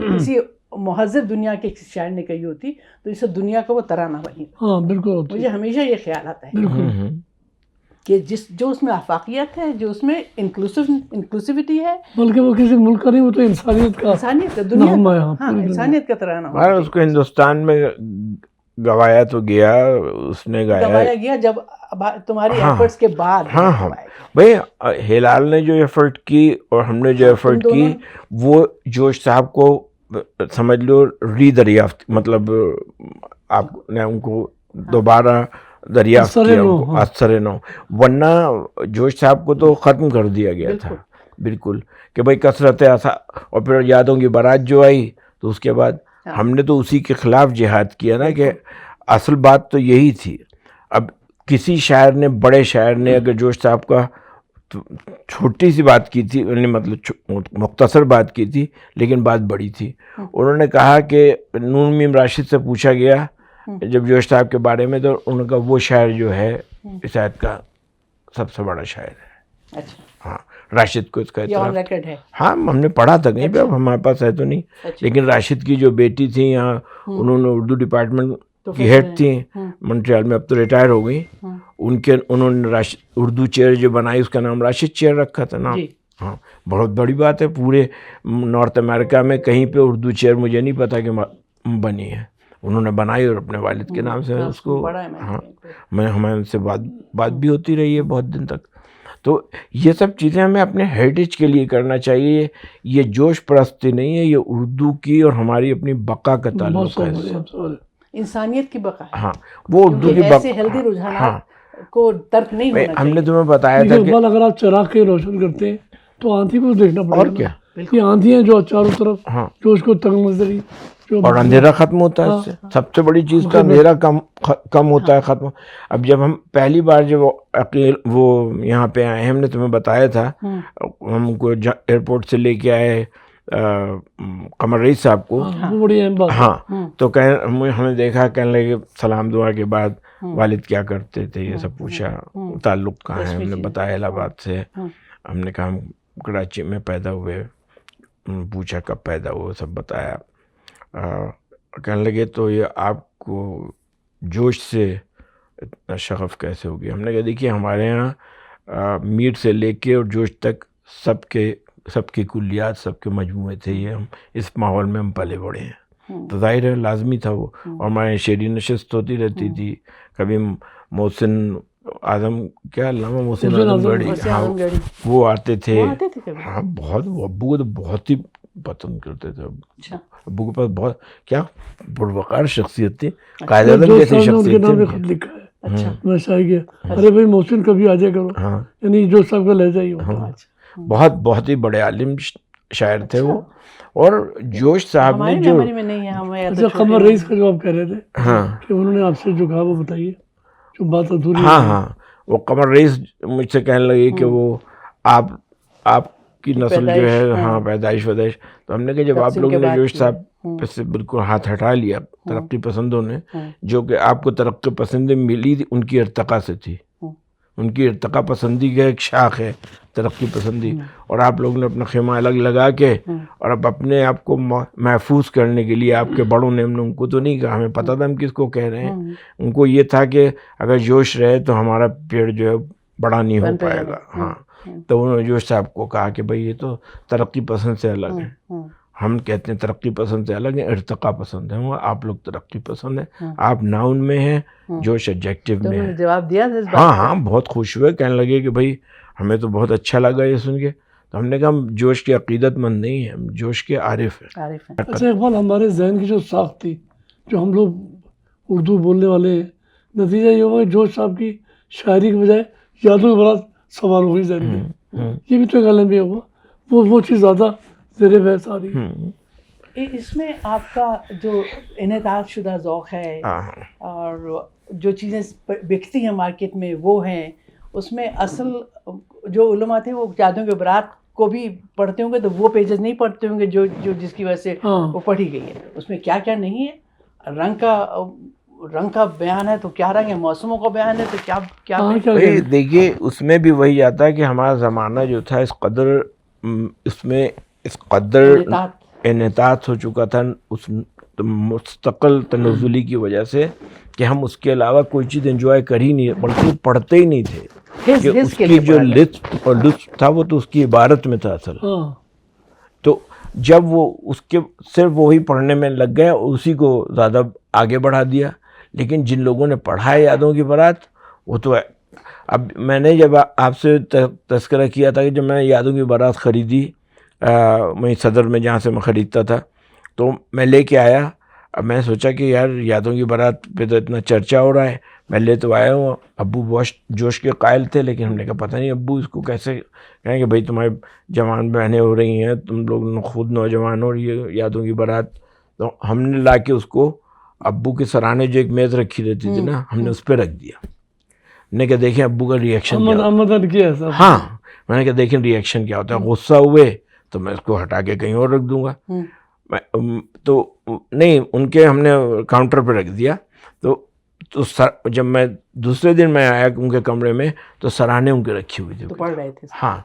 مہذب دنیا کے کسی شاعر نے کہی ہوتی تو اس دنیا کا وہ ترانہ بنی. ہاں بالکل, مجھے ہمیشہ یہ خیال آتا ہے کہ جو اس میں آفاقیت ہے, جو اس میں انکلوسیوٹی ہے, بلکہ وہ کسی ملک کا نہیں, وہ تو انسانیت کا دنیا کا, انسانیت کا ترانہ. اس کو ہندوستان میں گوایا تو گیا, اس نے گوایا گیا جب تمہاری ایفرٹس کے بعد. ہاں بھائی, ہلال نے جو ایفرٹ کی اور ہم نے جو ایفرٹ کی, وہ جوش صاحب کو سمجھ لو ری دریافت, مطلب آپ نے ان کو دوبارہ دریافت کیا اثر نو. ورنہ جوش صاحب کو تو ختم کر دیا گیا تھا بالکل کہ بھائی کثرت ایسا. اور پھر یادوں کی بارات جو آئی تو اس کے بعد ہم نے تو اسی کے خلاف جہاد کیا نا, کہ اصل بات تو یہی تھی. اب کسی شاعر نے, بڑے شاعر نے اگر جوش صاحب کا چھوٹی سی بات کی تھی, انہوں نے مطلب مختصر بات کی تھی لیکن بات بڑی تھی. انہوں نے کہا کہ نون میم راشد سے پوچھا گیا جب جوش صاحب کے بارے میں, تو انہوں نے کہا وہ شاعر جو ہے عیسائیت کا سب سے بڑا شاعر ہے. ہاں, راشد کو اس کا اعتراف ہے. ہاں ہم نے پڑھا تھا کہیں پہ, اب ہمارے پاس ہے تو نہیں, لیکن راشد کی جو بیٹی تھی یہاں, انہوں نے اردو ڈپارٹمنٹ کی ہیڈ تھیں مونٹریال میں, اب تو ریٹائر ہو گئی. انہوں نے اردو چیئر جو بنائی اس کا نام راشد چیئر رکھا تھا نا. ہاں, بہت بڑی بات ہے. پورے نارتھ امریکہ میں کہیں پہ اردو چیئر مجھے نہیں پتا کہ بنی ہے, انہوں نے بنائی اور اپنے والد کے نام سے اس کو. ہاں, ہمیں ان سے بات بھی ہوتی رہی ہے بہت دن تک. تو یہ سب چیزیں ہمیں اپنے ہیریٹیج کے لیے کرنا چاہیے. یہ جوش پرستی نہیں ہے, یہ اردو کی اور ہماری اپنی بقا کا تعلق ہے. انسانیت کی بقا ہے. ہاں, وہ اردو کی ایسے ہیلدی رجحانات کو ترک نہیں ہونا ہم نے چاہیے. تمہیں بتایا تھا کہ اگر آپ چراغ کے روشن کرتے ہیں تو آندھی کو دیکھنا پڑے گا. اور کیا, یہ آندھی ہیں جو چاروں طرف جو اس کو تنگ نظری, اور اندھیرا ختم ہوتا ہے اس سے. سب سے بڑی چیز تو اندھیرا کم ہوتا ہے, ختم. اب جب ہم پہلی بار جب وہ یہاں پہ آئے, ہم نے تمہیں بتایا تھا, ہم کو ایئرپورٹ سے لے کے آئے قمر رئیس صاحب کو. ہاں, تو ہمیں دیکھا, کہنے لگے سلام دعا کے بعد والد کیا کرتے تھے, یہ سب پوچھا, تعلق کہاں ہے, ہم نے بتایا الہ آباد سے. ہم نے کہا ہم کراچی میں پیدا ہوئے, پوچھا کب پیدا ہوئے, سب بتایا. کہنے لگے تو یہ آپ کو جوش سے اتنا شغف کیسے ہو گیا؟ ہم نے کہا دیکھیے ہمارے یہاں میر سے لے کے اور جوش تک سب کی کلیات, سب کے مجموعے تھے. یہ ہم اس ماحول میں ہم پلے بڑے ہیں, تو ظاہر ہے لازمی تھا وہ. اور ہمارے شعری نشست ہوتی رہتی تھی. کبھی محسن اعظم, کیا علامہ محسن اعظم گڑھی, ہاں وہ آتے تھے. ہاں بہت, ابو کو تو بہت ہی پسند کرتے تھے. ابو کے پاس بہت کیا پروقار شخصیت تھی, قائد اعظم جیسی شخصیت تھی. میں شاعری کیا, ارے بھائی محسن کبھی آ جائے کرو, یعنی جو صاحب کا لہجہ ہی ہوتا. بہت ہی بڑے عالم شاعر تھے وہ. اور جوش صاحب نے جو قمر رئیس کا جو آپ کہہ رہے تھے کہ انہوں نے آپ سے جو کہا وہ بتائیے, جو بات ادھوری. ہاں, وہ قمر رئیس مجھ سے کہنے لگے کہ وہ آپ کی نسل جو ہے, ہاں پیدائش. تو ہم نے کہا جب آپ لوگوں نے جوش صاحب سے بالکل ہاتھ ہٹا لیا ترقی پسندوں نے, جو کہ آپ کو ترقی پسندی ملی تھی ان کی ارتقا سے تھی. ان کی ارتقا پسندی کا ایک شاخ ہے ترقی پسندی, اور آپ لوگوں نے اپنا خیمہ الگ لگا کے اور اب اپنے آپ کو محفوظ کرنے کے لیے, آپ کے بڑوں نے, ہم نے ان کو تو نہیں کہا, ہمیں پتہ تھا ہم کس کو کہہ رہے ہیں. ان کو یہ تھا کہ اگر جوش رہے تو ہمارا پیڑ جو ہے بڑا نہیں ہو پائے گا. ہاں, تو انہوں نے جوش صاحب کو کہا کہ بھائی یہ تو ترقی پسند سے الگ ہے. ہم کہتے ہیں ترقی پسند سے الگ ہے, ارتقا پسند ہے. آپ لوگ ترقی پسند ہیں, آپ ناؤن میں ہیں, جوش ایڈجیکٹیو میں ہے. جواب دیا. ہاں, بہت خوش ہوئے, کہنے لگے کہ بھائی ہمیں تو بہت اچھا لگا یہ سن کے. تو ہم نے کہا ہم جوش کے عقیدت مند نہیں ہیں, ہم جوش کے عارف ہیں. اچھا اقبال, ہمارے ذہن کی جو ساخت تھی, جو ہم لوگ اردو بولنے والے ہیں, نتیجہ یہ ہوگا کہ جوش صاحب کی شاعری کے بجائے یادوں کے برات سوال ہو گئی ذہن میں. یہ بھی تو ایک عالم بھی ہوگا, وہ چیز زیادہ زیر بحث آ رہی ہے. اس میں آپ کا جو انعطاف شدہ ذوق ہے اور جو چیزیں بکتی ہیں مارکیٹ میں وہ ہیں, اس میں اصل جو علماء تھے وہ یادوں کے برات کو بھی پڑھتے ہوں گے, تو وہ پیجز نہیں پڑھتے ہوں گے جو جس کی وجہ سے وہ پڑھی گئی ہے. اس میں کیا کیا نہیں ہے, رنگ کا بیان ہے تو کیا رنگ ہے, موسموں کا بیان ہے تو کیا دیکھیے اس میں بھی وہی آتا ہے کہ ہمارا زمانہ جو تھا اس میں اس قدر انعطاف ہو چکا تھا اس مستقل تنزلی کی وجہ سے کہ ہم اس کے علاوہ کوئی چیز انجوائے کر ہی نہیں, بلکہ پڑھتے ہی نہیں تھے. کہ اس کی جو لطف تھا وہ تو اس کی عبارت میں تھا اصل. تو جب وہ اس کے صرف وہی پڑھنے میں لگ گئے, اسی کو زیادہ آگے بڑھا دیا. لیکن جن لوگوں نے پڑھا ہے یادوں کی برات, وہ تو اب میں نے جب آپ سے تذکرہ کیا تھا کہ جب میں نے یادوں کی بارات خریدی وہیں صدر میں جہاں سے میں خریدتا تھا, تو میں لے کے آیا. اب میں نے سوچا کہ یار یادوں کی بارات پہ تو اتنا چرچا ہو رہا ہے, میں لے تو آیا ہوں. ابو بہت جوش کے قائل تھے, لیکن ہم نے کہا پتہ نہیں ابو اس کو کیسے کہیں کہ بھائی تمہارے جوان بہنیں ہو رہی ہیں, تم لوگ خود نوجوان ہو, اور یہ یادوں کی بارات. تو ہم نے لا کے اس کو ابو کے سرانے جو ایک میز رکھی رہتی تھی نا, ہم نے اس پہ رکھ دیا. نے کہا دیکھیں ابو کا ریئیکشن کیا. ہاں, میں نے کہا دیکھیں ریئیکشن کیا ہوتا ہے, غصہ ہوئے تو میں اس کو ہٹا کے کہیں اور رکھ دوں گا. تو نہیں, ان کے ہم نے کاؤنٹر پہ رکھ دیا. تو جب میں دوسرے دن میں آیا ان کے کمرے میں تو سرانے ان کے رکھی ہوئی تھی, پڑھ رہے تھے. ہاں,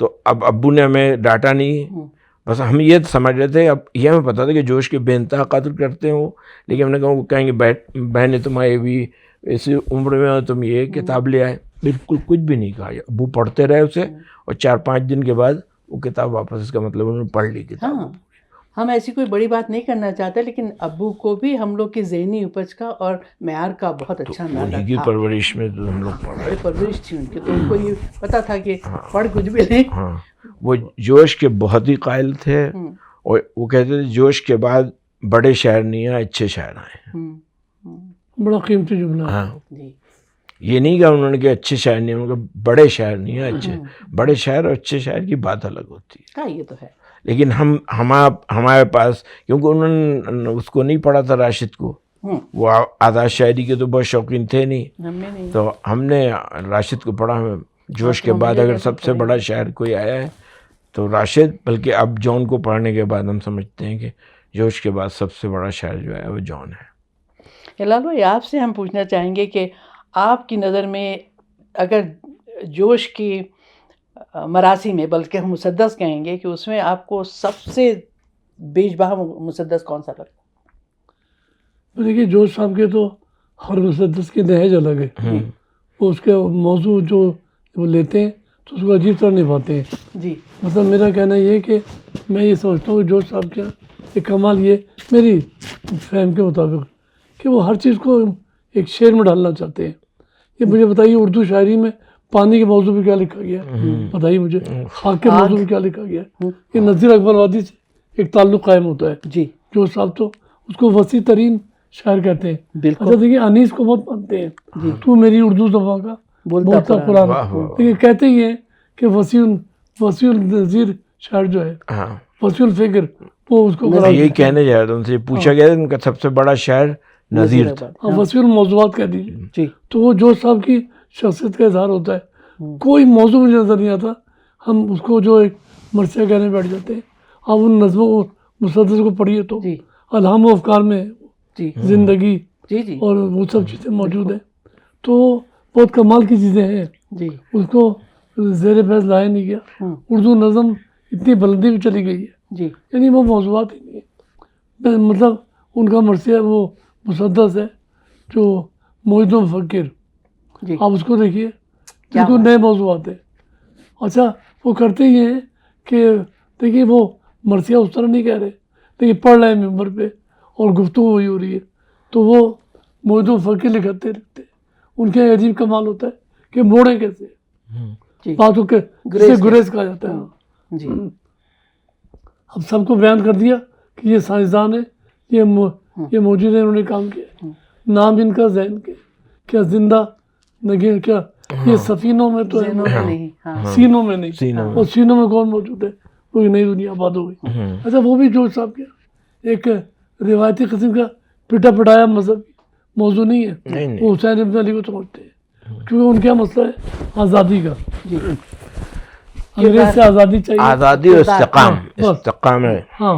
تو اب ابو نے ہمیں ڈانٹا نہیں, بس ہم یہ سمجھ رہے تھے, اب یہ ہمیں پتا تھا کہ جوش کے بے انتہا قدر کرتے ہیں وہ. لیکن ہم نے کہا وہ کہیں گے بہنیں تمہاری بھی اسی عمر میں تم یہ کتاب لے آئے. بالکل کچھ بھی نہیں کہا, ابو پڑھتے رہے اسے, اور 4-5 دن کے بعد وہ کتاب واپس, اس کا مطلب انہوں نے پڑھ لی کتاب. ہم ایسی کوئی بڑی بات نہیں کرنا چاہتے، لیکن ابو کو بھی ہم لوگ کی ذہنی اپج کا اور معیار کا بہت اچھا اندازہ انہیں کی تھا. پرورش میں تو ہم لوگ پڑھے. بڑی پرورش تھی ان کی، تو ان کو یہ پتا تھا کہ پڑھ کچھ بھی نہیں. ہاں وہ جوش کے بہت ہی قائل تھے، اور وہ کہتے تھے جوش کے بعد بڑے شاعر نہیں آئے، اچھے شاعر آئے. بڑا قیمتی جملہ. ہاں جی یہ نہیں کہا انہوں نے کہ اچھے شاعر نہیں، انہوں نے کہا بڑے شاعر نہیں ہیں. اچھے بڑے شاعر اور اچھے شاعر کی بات الگ ہوتی ہے. ہاں یہ تو ہے. لیکن ہمارے پاس، کیونکہ انہوں نے اس کو نہیں پڑھا تھا راشد کو، وہ آزاد شاعری کے تو بہت شوقین تھے نہیں، ہم نے نہیں. تو ہم نے راشد کو پڑھا. جوش کے بعد اگر سب سے بڑا شاعر کوئی آیا ہے تو راشد، بلکہ اب جون کو پڑھنے کے بعد ہم سمجھتے ہیں کہ جوش کے بعد سب سے بڑا شاعر جو ہے وہ جون ہے. ہلال بھائی آپ سے ہم پوچھنا چاہیں گے کہ آپ کی نظر میں اگر جوش کی مراسی میں، بلکہ ہم مسدس کہیں گے کہ اس میں آپ کو سب سے بیش بہا مسدس کون سا لگتا؟ دیکھیے جوش صاحب کے تو ہر مسدس کی نہج الگ ہے. وہ اس کے موضوع جو وہ لیتے ہیں تو اس کو عجیب طرح نبھاتے ہیں. جی مطلب میرا کہنا یہ ہے کہ میں یہ سمجھتا ہوں کہ جوش صاحب کا ایک کمال یہ میری فہم کے مطابق کہ وہ ہر چیز کو ایک شعر میں ڈالنا چاہتے ہیں. یہ مجھے بتائیے اردو شاعری میں پانی کے موضوع پہ کیا لکھا گیا ہے؟ بتائیے مجھے. خاک کے موضوع پہ کیا لکھا گیا ہے؟ یہ نذیر اکبر وادی سے ایک تعلق قائم ہوتا ہے. جی جوش صاحب تو اس کو وسیع ترین شاعر کہتے ہیں. بالکل. اچھا دیکھیے انیس کو بہت مانتے ہیں. تو میری اردو زبان کا بولتا قرآن. لیکن کہتے ہی ہیں کہ وسیع النظیر شاعر جو ہے، وسیع الفکر، وہ اس کو یہی کہنے جا رہا تھا. ان سے پوچھا گیا ان کا سب سے بڑا شاعر نذیر تھا. وسیع الموضوعات کہہ دیجیے. جی تو وہ جوش صاحب کی شخصیت کا اظہار ہوتا ہے. کوئی موضوع مجھے نظر نہیں آتا، ہم اس کو جو ایک مرثیہ کہنے بیٹھ جاتے ہیں. آپ ان نظموں کو مسدس کو پڑھیے تو جی الہام و افکار میں جی زندگی جی جی اور وہ سب چیزیں موجود ہیں. تو بہت کمال کی چیزیں ہیں. جی اس کو زیر بحث لایا نہیں گیا. اردو نظم اتنی بلندی میں چلی گئی ہے، جی یعنی وہ موضوعات ہی نہیں ہے. مطلب ان کا مرثیہ وہ مسدس ہے جو موجد و مفکر. جی آپ اس کو دیکھیے، جن کو نئے موضوعات ہیں. اچھا وہ کرتے ہی ہیں کہ دیکھیے وہ مرثیہ اس طرح نہیں کہہ رہے، دیکھیے پڑھ رہے ہیں ممبر پہ اور گفتگو ہوئی ہو رہی ہے تو وہ موجود و مفکر لکھتے رہتے ہیں. ان کا عجیب کمال ہوتا ہے کہ موڑے کیسے جی باتوں کے گریز کہا جاتا ہے. جی اب سب کو بیان کر دیا کہ یہ سائنسدان ہے، یہ موجود ہے، انہوں نے کام کیا. نام ان کا ذہن کے کیا زندہ نگین، کیا یہ سفینوں میں تو ہے، نہیں. ہاں سینوں میں نہیں. اور سینوں میں کون موجود ہے؟ وہ نئی دنیا آباد ہو گئی. اچھا وہ بھی جوش صاحب کیا ایک روایتی قسم کا پٹا پٹایا مذہب موضوع نہیں ہے. وہ حسین ابن علی کو سمجھتے ہیں کیونکہ ان کا مسئلہ ہے آزادی کا. انگریز سے آزادی چاہیے، آزادی اور استقام ہے. ہاں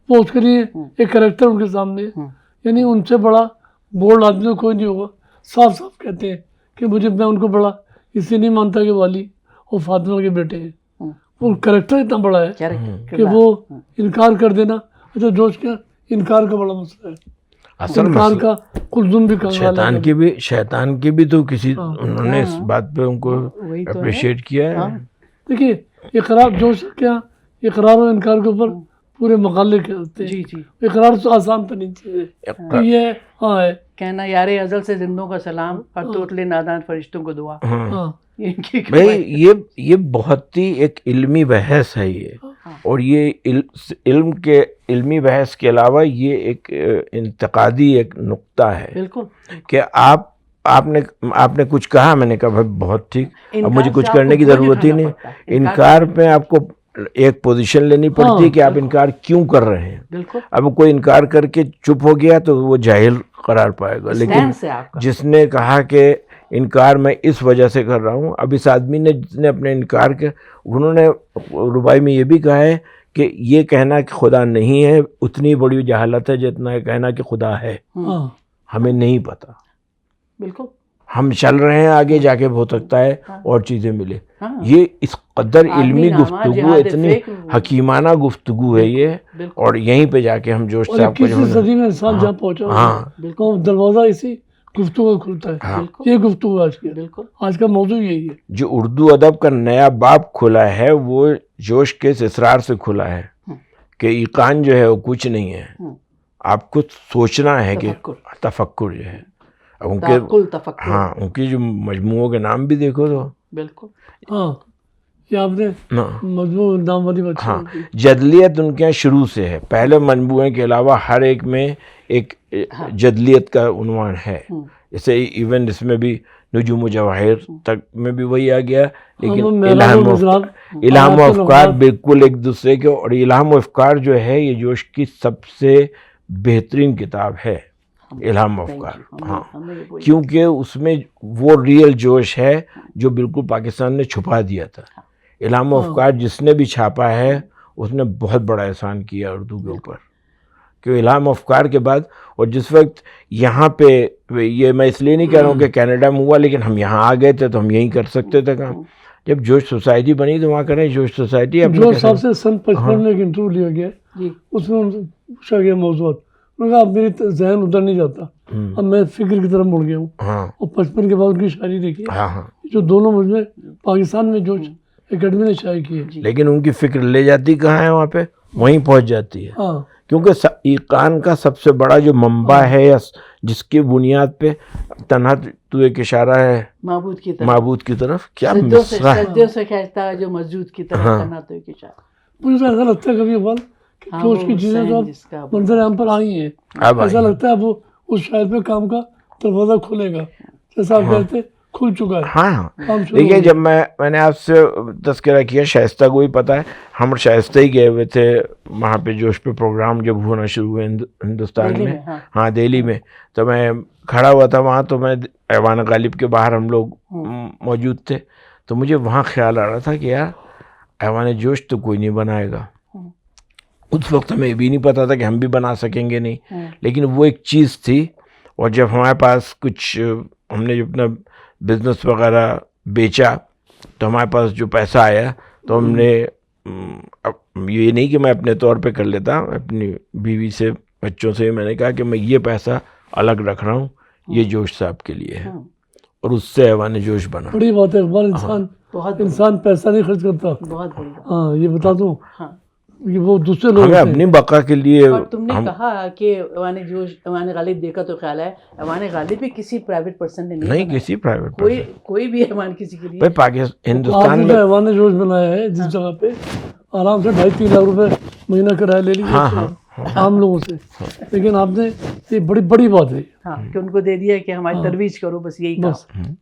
وہ اس کے لیے ایک کریکٹر ان کے سامنے ہے. یعنی ان سے بڑا بولڈ آدمی کوئی نہیں ہوگا. صاف صاف کہتے ہیں کہ میں ان کو بڑا اس لیے نہیں مانتا کہ والی اور فاطمہ کے بیٹے ہیں. وہ کریکٹر اتنا بڑا ہے کہ وہ انکار کر دینا. اچھا جوش کا انکار کا بڑا مسئلہ ہے. انکار کا کلزم بھی شیطان کی بھی تو کسی انہوں نے اس بات پہ ان کو اپریشیٹ کیا ہے. دیکھیے اقرار جوش کیا اقرار و انکار کے اوپر پورے مقالے کہتے ہیں. اقرار تو آسان ترین چیز ہے. یہ ہاں ہے کہنا یار ازل سے زندوں کا سلام اور توتلے نادان فرشتوں کو دعا. بھائی یہ بہت ہی ایک علمی بحث ہے یہ. اور یہ علمی بحث کے علاوہ یہ ایک انتقادی ایک نقطہ ہے. بالکل کہ آپ نے کچھ کہا، میں نے کہا بھائی بہت ٹھیک، اب مجھے کچھ کرنے کی ضرورت ہی نہیں. انکار پہ آپ کو ایک پوزیشن لینی پڑتی ہے کہ آپ انکار کیوں کر رہے ہیں. اب کوئی انکار کر کے چپ ہو گیا تو وہ جاہل قرار پائے گا. لیکن جس نے کہا کہ انکار میں اس وجہ سے کر رہا ہوں، اب اس آدمی نے جس نے اپنے انکار کے، انہوں نے رباعی میں یہ بھی کہا ہے کہ یہ کہنا کہ خدا نہیں ہے اتنی بڑی جہالت ہے جتنا یہ کہنا کہ خدا ہے. ہمیں نہیں پتا، بالکل ہم چل رہے ہیں آگے، جا کے ہو سکتا ہے اور چیزیں ملے. یہ اس قدر علمی گفتگو، اتنی حکیمانہ گفتگو ہے یہ. اور یہیں پہ جا کے ہم جوش صاحب کو کسی صدی میں انسان جہاں پہنچا دروازہ اسی گفتگو کھلتا ہے. یہ گفتگو آج کا موضوع یہی ہے. جو اردو ادب کا نیا باب کھلا ہے وہ جوش کے اس اصرار سے کھلا ہے کہ ایقان جو ہے وہ کچھ نہیں ہے, آپ کو سوچنا ہے کہ تفکر جو ہے. اب ان کے ہاں ان کی جو مجموعوں کے نام بھی دیکھو تو بالکل ہاں یہ آپ نے مجموع نام والی بات. ہاں جدلیت ان کے یہاں شروع سے ہے, پہلے مجموعے کے علاوہ ہر ایک میں ایک جدلیت کا عنوان ہے. جیسے ایون اس میں بھی نجوم و جواہر تک میں بھی وہی آ گیا, لیکن الہام و افکار بالکل ایک دوسرے کے. اور الہام و افکار جو ہے یہ جوش کی سب سے بہترین کتاب ہے, الہام و افکار. ہاں کیونکہ اس میں وہ ریئل جوش ہے جو بالکل پاکستان نے چھپا دیا تھا. الہام و افکار جس نے بھی چھاپا ہے اس نے بہت بڑا احسان کیا اردو کے اوپر. کہ الہام افکار کے بعد, اور جس وقت یہاں پہ, یہ میں اس لیے نہیں کہہ رہا ہوں کہ کینیڈا میں ہوا, لیکن ہم یہاں آ گئے تھے تو ہم یہیں کر سکتے تھے کام. جب جوش سوسائٹی بنی تو وہاں کریں جوش سوسائٹی. جوش صاحب سے سن 55 میں ایک انٹرویو لیا گیا, اس میں پوچھا گیا موضوعات, انہوں نے کہا اب میری ذہن ادھر نہیں جاتا, اب میں فکر کی طرف مڑ گیا ہوں. اور 55 کے بعد ان کی شاعری دیکھی جو دونوں مجموعے پاکستان میں جوش اکیڈمی نے شائع کی ہے, لیکن ان کی فکر لے جاتی کہاں ہے, وہاں پہ وہیں پہنچ جاتی ہے. کیونکہ ایقان کا سب سے بڑا جو منبع ہے جس کی بنیاد پہ تنہا تو ایک اشارہ ہے معبود کی طرف. کیا صدیوں سے کہتا ہے جو مسجود کی طرف, تنہا تو ایک اشارہ. مجھے ایسا لگتا ہے کبھی اقبال جو اس کی چیزیں تو اب منظر عام پر آئی ہیں, ایسا لگتا ہے اب اس شاعر پہ کام کا دروازہ کھلے گا, جیسا آپ کہتے کھل چکا ہے. ہاں دیکھیے, جب میں نے آپ سے تذکرہ کیا شائستہ کو ہی پتہ ہے, ہم شائستہ ہی گئے ہوئے تھے وہاں پہ جوش پہ پروگرام جب ہونا شروع ہوئے ہندوستان میں. ہاں دہلی میں. تو میں کھڑا ہوا تھا وہاں, تو میں ایوان غالب کے باہر ہم لوگ موجود تھے, تو مجھے وہاں خیال آ رہا تھا کہ یار ایوان جوش تو کوئی نہیں بنائے گا. اس وقت ہمیں یہ بھی نہیں پتا تھا کہ ہم بھی بنا سکیں گے نہیں, لیکن وہ ایک چیز تھی. اور جب ہمارے پاس کچھ, ہم نے اپنا بزنس وغیرہ بیچا تو ہمارے پاس جو پیسہ آیا تو ہم نے, یہ نہیں کہ میں اپنے طور پہ کر لیتا, اپنی بیوی سے بچوں سے میں نے کہا کہ میں یہ پیسہ الگ رکھ رہا ہوں, یہ جوش صاحب کے لیے ہے, اور اس سے ایوان جوش بنا. بڑی بات ہے اقبال, انسان پیسہ نہیں خرچ کرتا. ہاں یہ بتا دوں, وہ دوسرے لوگ ہمیں اپنی بقا کے لیے. اور تم نے کہا کہ ایوان جوش ایوان غالب دیکھا تو خیال ہے ایوان غالب بھی کسی پرائیویٹ پرسن نے نہیں, کسی پرائیویٹ کوئی بھی ایوان کسی کے لیے. پاکستان ہندوستان میں ایوان جوش بنایا ہے جس جگہ پہ آرام سے 2.5-3 لاکھ روپے مہینہ کرایہ لے لیجیے عام لوگوں سے, لیکن آپ نے یہ بڑی بات ہے کہ ان کو دے دیا کہ ہماری ترویج کرو, بس یہی کام.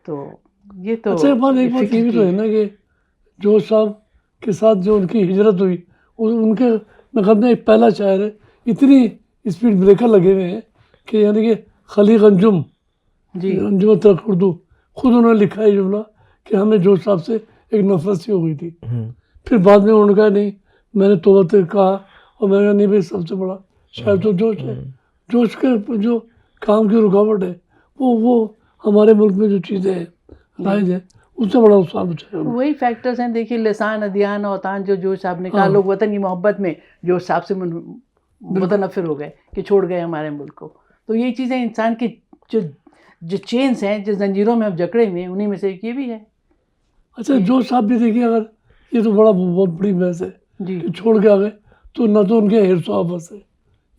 تو یہ تو اچھا بات, ایک بات یہ بھی تو ہے نا کہ جوش صاحب کے ساتھ جو ان کی ہجرت ہوئی, ان کے نقد میں ایک پہلا شاعر ہے, اتنی اسپیڈ بریکر لگے ہوئے ہیں کہ یعنی کہ خلیق انجم انجم ترک اردو, خود انہوں نے لکھا ہے جملہ کہ ہمیں جوش صاحب سے ایک نفرت سی ہو گئی تھی. پھر بعد میں انہوں نے کہا نہیں, میں نے توبہ تک کہا, اور میں نے کہا نہیں بھائی سب سے بڑا شاعر تو جوش ہے. جوش کے جو کام کی رکاوٹ ہے وہ ہمارے ملک میں جو چیزیں ہیں رائج ہیں اس سے بڑا نقصان بچا ہے. وہی فیکٹرز ہیں. دیکھیے لسان ادیان اوطان جو جوش صاحب نے کہا, لوگ وطن کی محبت میں جوش صاحب سے متنفر ہو گئے کہ چھوڑ گئے ہمارے ملک کو. تو یہ چیزیں انسان کی جو چینز ہیں, جو زنجیروں میں اب جکڑے ہوئے ہیں, انہیں میں سے ایک یہ بھی ہے. اچھا جوش صاحب بھی دیکھیے, اگر یہ تو بہت بڑی بحث ہے کہ چھوڑ کے آ گئے, تو نہ تو ان کے حرص و حوث ہے,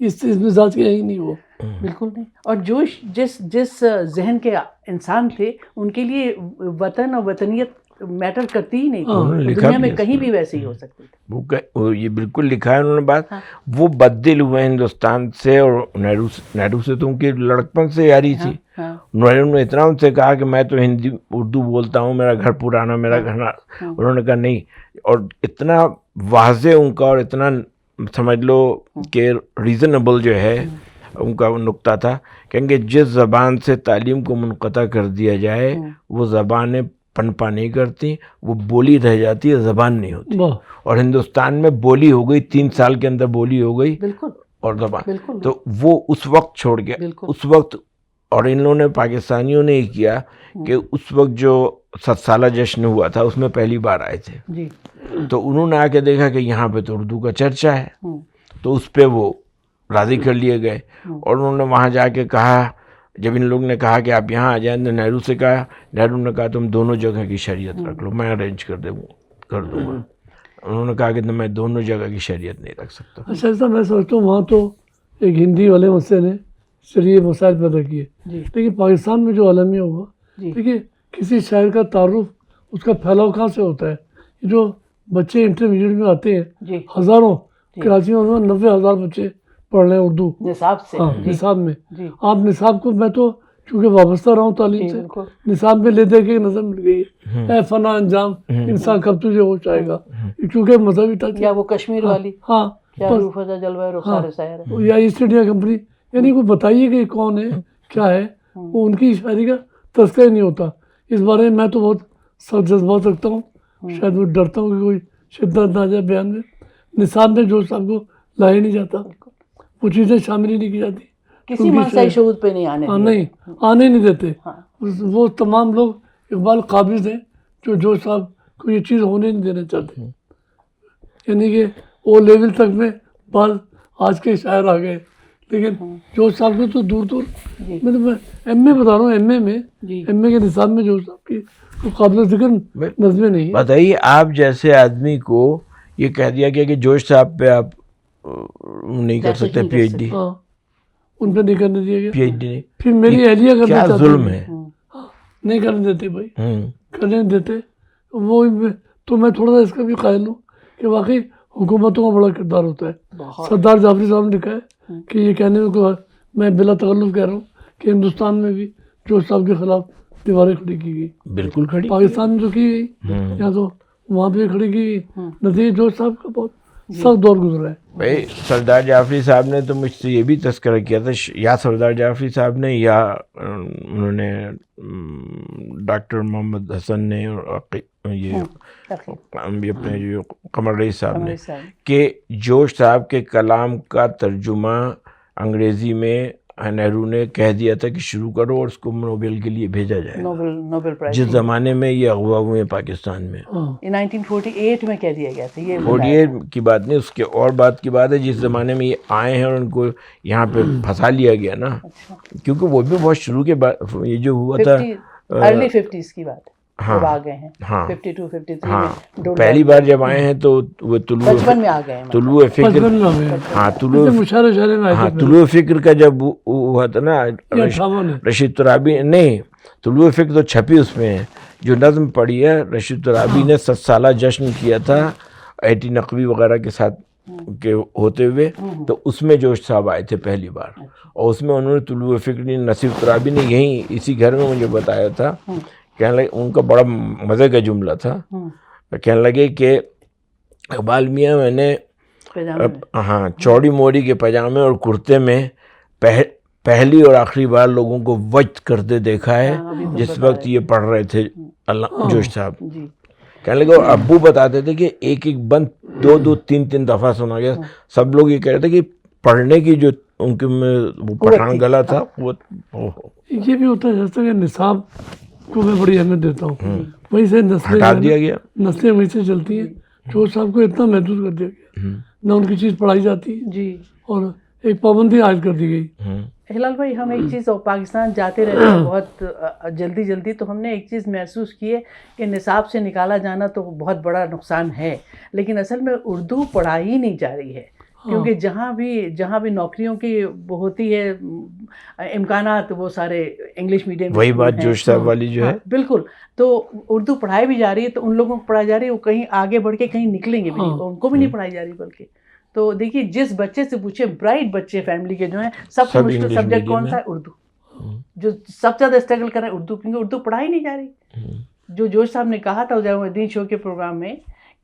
اس مزاج کے ہی نہیں وہ. بالکل نہیں. اور جوش جس ذہن کے انسان تھے, ان کے لیے وطن اور وطنیت میٹر کرتی ہی نہیں تھی. دنیا میں کہیں بھی ویسے ہی ہو سکتے تھے. وہ یہ بالکل لکھا ہے انہوں نے بات. وہ بددل ہوئے ہندوستان سے, اور نہرو سے تو ان کی لڑکپن سے یاری تھی. نہرو نے اتنا ان سے کہا کہ میں تو ہندی اردو بولتا ہوں, میرا گھر پرانا, میرا گھر. انہوں نے کہا نہیں, اور اتنا واضح ان کا, اور اتنا سمجھ لو کہ ریزنیبل جو ہے ان کا وہ نقطہ تھا. کہیں گے جس زبان سے تعلیم کو منقطع کر دیا جائے وہ زبانیں پنپا نہیں کرتی, وہ بولی رہ جاتی ہے, زبان نہیں ہوتی. اور ہندوستان میں بولی ہو گئی, 3 سال کے اندر بولی ہو گئی, اور زبان. تو وہ اس وقت چھوڑ گیا, اس وقت. اور ان لوگوں نے پاکستانیوں نے ہی کیا کہ اس وقت جو 7 سالہ جشن ہوا تھا اس میں پہلی بار آئے تھے, تو انہوں نے آ کے دیکھا کہ یہاں پہ تو اردو کا چرچا ہے, تو اس پہ وہ راضی کر لیے گئے. اور انہوں نے وہاں جا کے کہا, جب ان لوگوں نے کہا کہ آپ یہاں آ جائیں, تو نہرو سے کہا, نہرو نے کہا تم دونوں جگہ کی شریعت رکھ لو, میں ارینج کر دوں گا. انہوں نے کہا کہ میں دونوں جگہ کی شریعت نہیں رکھ سکتا. اچھا ایسا میں سوچتا ہوں وہاں تو ایک ہندی والے مسئلے نے شریع مسائل پیدا کیے, لیکن پاکستان میں جو عالمیہ ہوا, دیکھیے کسی شہر کا تعارف اس کا پھیلاؤ کہاں سے ہوتا ہے. جو بچے انٹرمیڈیٹ میں آتے ہیں ہزاروں, کراچی میں 90,000 بچے پڑھ رہے ہیں اردو نصاب سے. نصاب میں. آپ نصاب کو, میں تو چونکہ وابستہ رہا ہوں تعلیم سے, نصاب میں لے دے کے نظر مل گئی ہے اے فنا انجام انسان کب تجھے ہوش آئے گا, چونکہ مذہبی ٹچ. یا وہ کشمیر والی ہاں یا ایسٹ انڈیا کمپنی, یعنی کوئی بتائیے کہ کون ہے کیا ہے, وہ ان کی شاعری کا تذکرہ نہیں ہوتا. اس بارے میں میں تو بہت سخت جذبات رکھتا ہوں, شاید میں ڈرتا ہوں کہ کوئی شدت نہ جائے بیان میں. نصاب میں جو صاحب کو لایا نہیں جاتا, وہ چیزیں شامل ہی نہیں کی جاتی, کسی مسائل شعور پہ نہیں آنے نہیں دیتے. وہ تمام لوگ اقبال قابض ہیں جو صاحب کو یہ چیز ہونے نہیں دینا چاہتے. یعنی کہ وہ لیول تک میں بعض آج کے شاعر آ گئے, لیکن جو صاحب کو تو دور دور. میں ایم اے بتا رہا ہوں, ایم اے کے نصاب میں جو صاحب کی قابل ذکر نظمیں نہیں. بتائیے آپ جیسے آدمی کو یہ کہہ دیا گیا کہ جوش صاحب پہ آپ نہیں کر سکتے پی ایچ ڈی, ان پہ نہیں کرنے دیا گیا. پی ایچ ڈی پھر میری اہلیہ کرنا کیا چاہتی ظلم ہے. نہیں کرنے دیتے بھائی, کرنے نہیں دیتے. وہ تو میں تھوڑا سا اس کا بھی قائل ہوں کہ واقعی حکومتوں کا بڑا کردار ہوتا ہے. سردار جعفری صاحب نے لکھا ہے کہ یہ کہنے میں میں بلا تکلف کہہ رہا ہوں کہ ہندوستان میں بھی جوش صاحب کے خلاف دیواریں کھڑی کی گئی. بالکل کھڑی. پاکستان میں جو کی گئی یا تو وہاں پہ کھڑی کی گئی. نتیجہ جوش صاحب کا بہت سخت دور گزرا ہے. بھائی سردار جعفری صاحب نے تو مجھ سے یہ بھی تذکرہ کیا تھا, یا سردار جعفری صاحب نے یا انہوں نے ڈاکٹر محمد حسن نے اور یہ اپنے جو قمر رئیس صاحب نے, کہ جوش صاحب کے کلام کا ترجمہ انگریزی میں نہرو نے کہہ دیا تھا کہ شروع کرو اور اس کو نوبل کے لیے بھیجا جائے. نوبل پرائز جس زمانے میں یہ اغوا ہوئے پاکستان میں 1948 میں کہہ دیا گیا تھا. یہ 48 کی بات نہیں, اس کے اور بات کی بات ہے جس زمانے میں یہ آئے ہیں اور ان کو یہاں پہ پھنسا لیا گیا نا, کیونکہ وہ بھی بہت شروع کے بعد یہ جو ہوا تھا ارلی 50s کی بات ہے. جب آ گئے ہیں 52 53 میں پہلی بار جب آئے ہیں تو وہ بچپن میں آ گئے ہیں. طلوع فکر, طلوع فکر کا جب ہوا تھا نا, رشید ترابی نہیں, طلوع فکر تو چھپی اس میں ہے, جو نظم پڑھی ہے رشید ترابی نے 7 سالہ جشن کیا تھا 80 نقوی وغیرہ کے ساتھ کے ہوتے ہوئے, تو اس میں جوش صاحب آئے تھے پہلی بار, اور اس میں انہوں نے طلوع فکر نصیب ترابی نے یہیں اسی گھر میں مجھے بتایا تھا. کہنے لگے, ان کا بڑا مزے کا جملہ تھا, کہنے لگے کہ اقبال میاں میں نے چوڑی موڑی کے پاجامے اور کرتے میں پہلی اور آخری بار لوگوں کو وجد کرتے دیکھا ہے جس وقت یہ پڑھ رہے تھے جوش صاحب. کہنے لگے, اور ابو بتاتے تھے کہ ایک ایک بند 2 3 دفعہ سنا گیا. سب لوگ یہ کہہ رہے تھے کہ پڑھنے کی جو ان کے میں وہ پٹھان گلا تھا وہ. یہ بھی ہوتا ہے جیسا کہ نصاب کو میں بڑی اہمیت دیتا ہوں, وہیں سے ہٹا دیا گیا, نسلیں وہیں سے چلتی ہیں. جو صاحب کو اتنا محدود کر دیا گیا, نہ ان کی چیز پڑھائی جاتی ہے اور ایک پابندی عائد کر دی گئی. ہلال بھائی, ہم ایک چیز پاکستان جاتے رہتے ہیں بہت جلدی, تو ہم نے ایک چیز محسوس کی ہے کہ نصاب سے نکالا جانا تو بہت بڑا نقصان ہے, لیکن اصل میں اردو پڑھائی نہیں جا رہی ہے, کیونکہ جہاں بھی نوکریوں کی ہوتی ہے امکانات, وہ سارے انگلش میڈیم. وہی بات جوش صاحب والی جو ہے, بالکل. تو اردو پڑھائی بھی جا رہی ہے, تو ان لوگوں کو پڑھائی جا رہی ہے, وہ کہیں آگے بڑھ کے کہیں نکلیں گے بھی نہیں, ان کو بھی نہیں پڑھائی جا رہی. بلکہ تو دیکھیے, جس بچے سے پوچھے, برائٹ بچے فیملی کے جو ہیں, سب سے مشکل سبجیکٹ کون سا ہے؟ اردو. جو سب سے زیادہ اسٹرگل کر رہے ہیں اردو, کیونکہ اردو پڑھائی نہیں جا رہی. جو جوش صاحب نے کہا تھا جب الدین شو کے پروگرام میں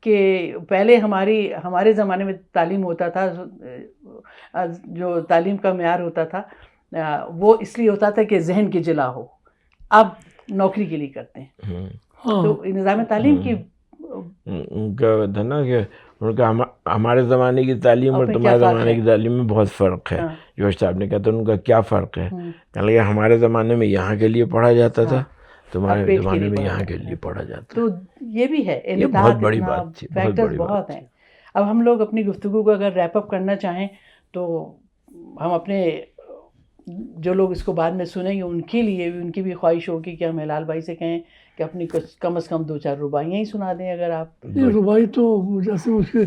کہ پہلے ہمارے زمانے میں تعلیم ہوتا تھا, جو تعلیم کا معیار ہوتا تھا وہ اس لیے ہوتا تھا کہ ذہن کی جلا ہو, اب نوکری کے لیے کرتے ہیں. تو نظام تعلیم کی ان کا تھا نا کہ ان کا ہمارے زمانے کی تعلیم اور تمہارے زمانے کی تعلیم میں بہت فرق ہے. جوش صاحب نے کہا تھا ان کا کیا فرق ہے, کہنے لگے ہمارے زمانے میں یہاں کے لیے پڑھا جاتا تھا, تمہارے زمانے میں یہاں کے لیے پڑھا جاتا. تو یہ بھی ہے, یہ بہت بڑی بات تھی, فیکٹرز بہت ہیں. اب ہم لوگ اپنی گفتگو کو اگر ریپ اپ کرنا چاہیں تو ہم اپنے جو لوگ اس کو بعد میں سنیں گے ان کے لیے بھی، ان کی بھی خواہش ہوگی کہ ہم ہلال بھائی سے کہیں کہ اپنی کم از کم 2-4 رباعیاں ہی سنا دیں اگر آپ. یہ رباعی تو جیسے اس کے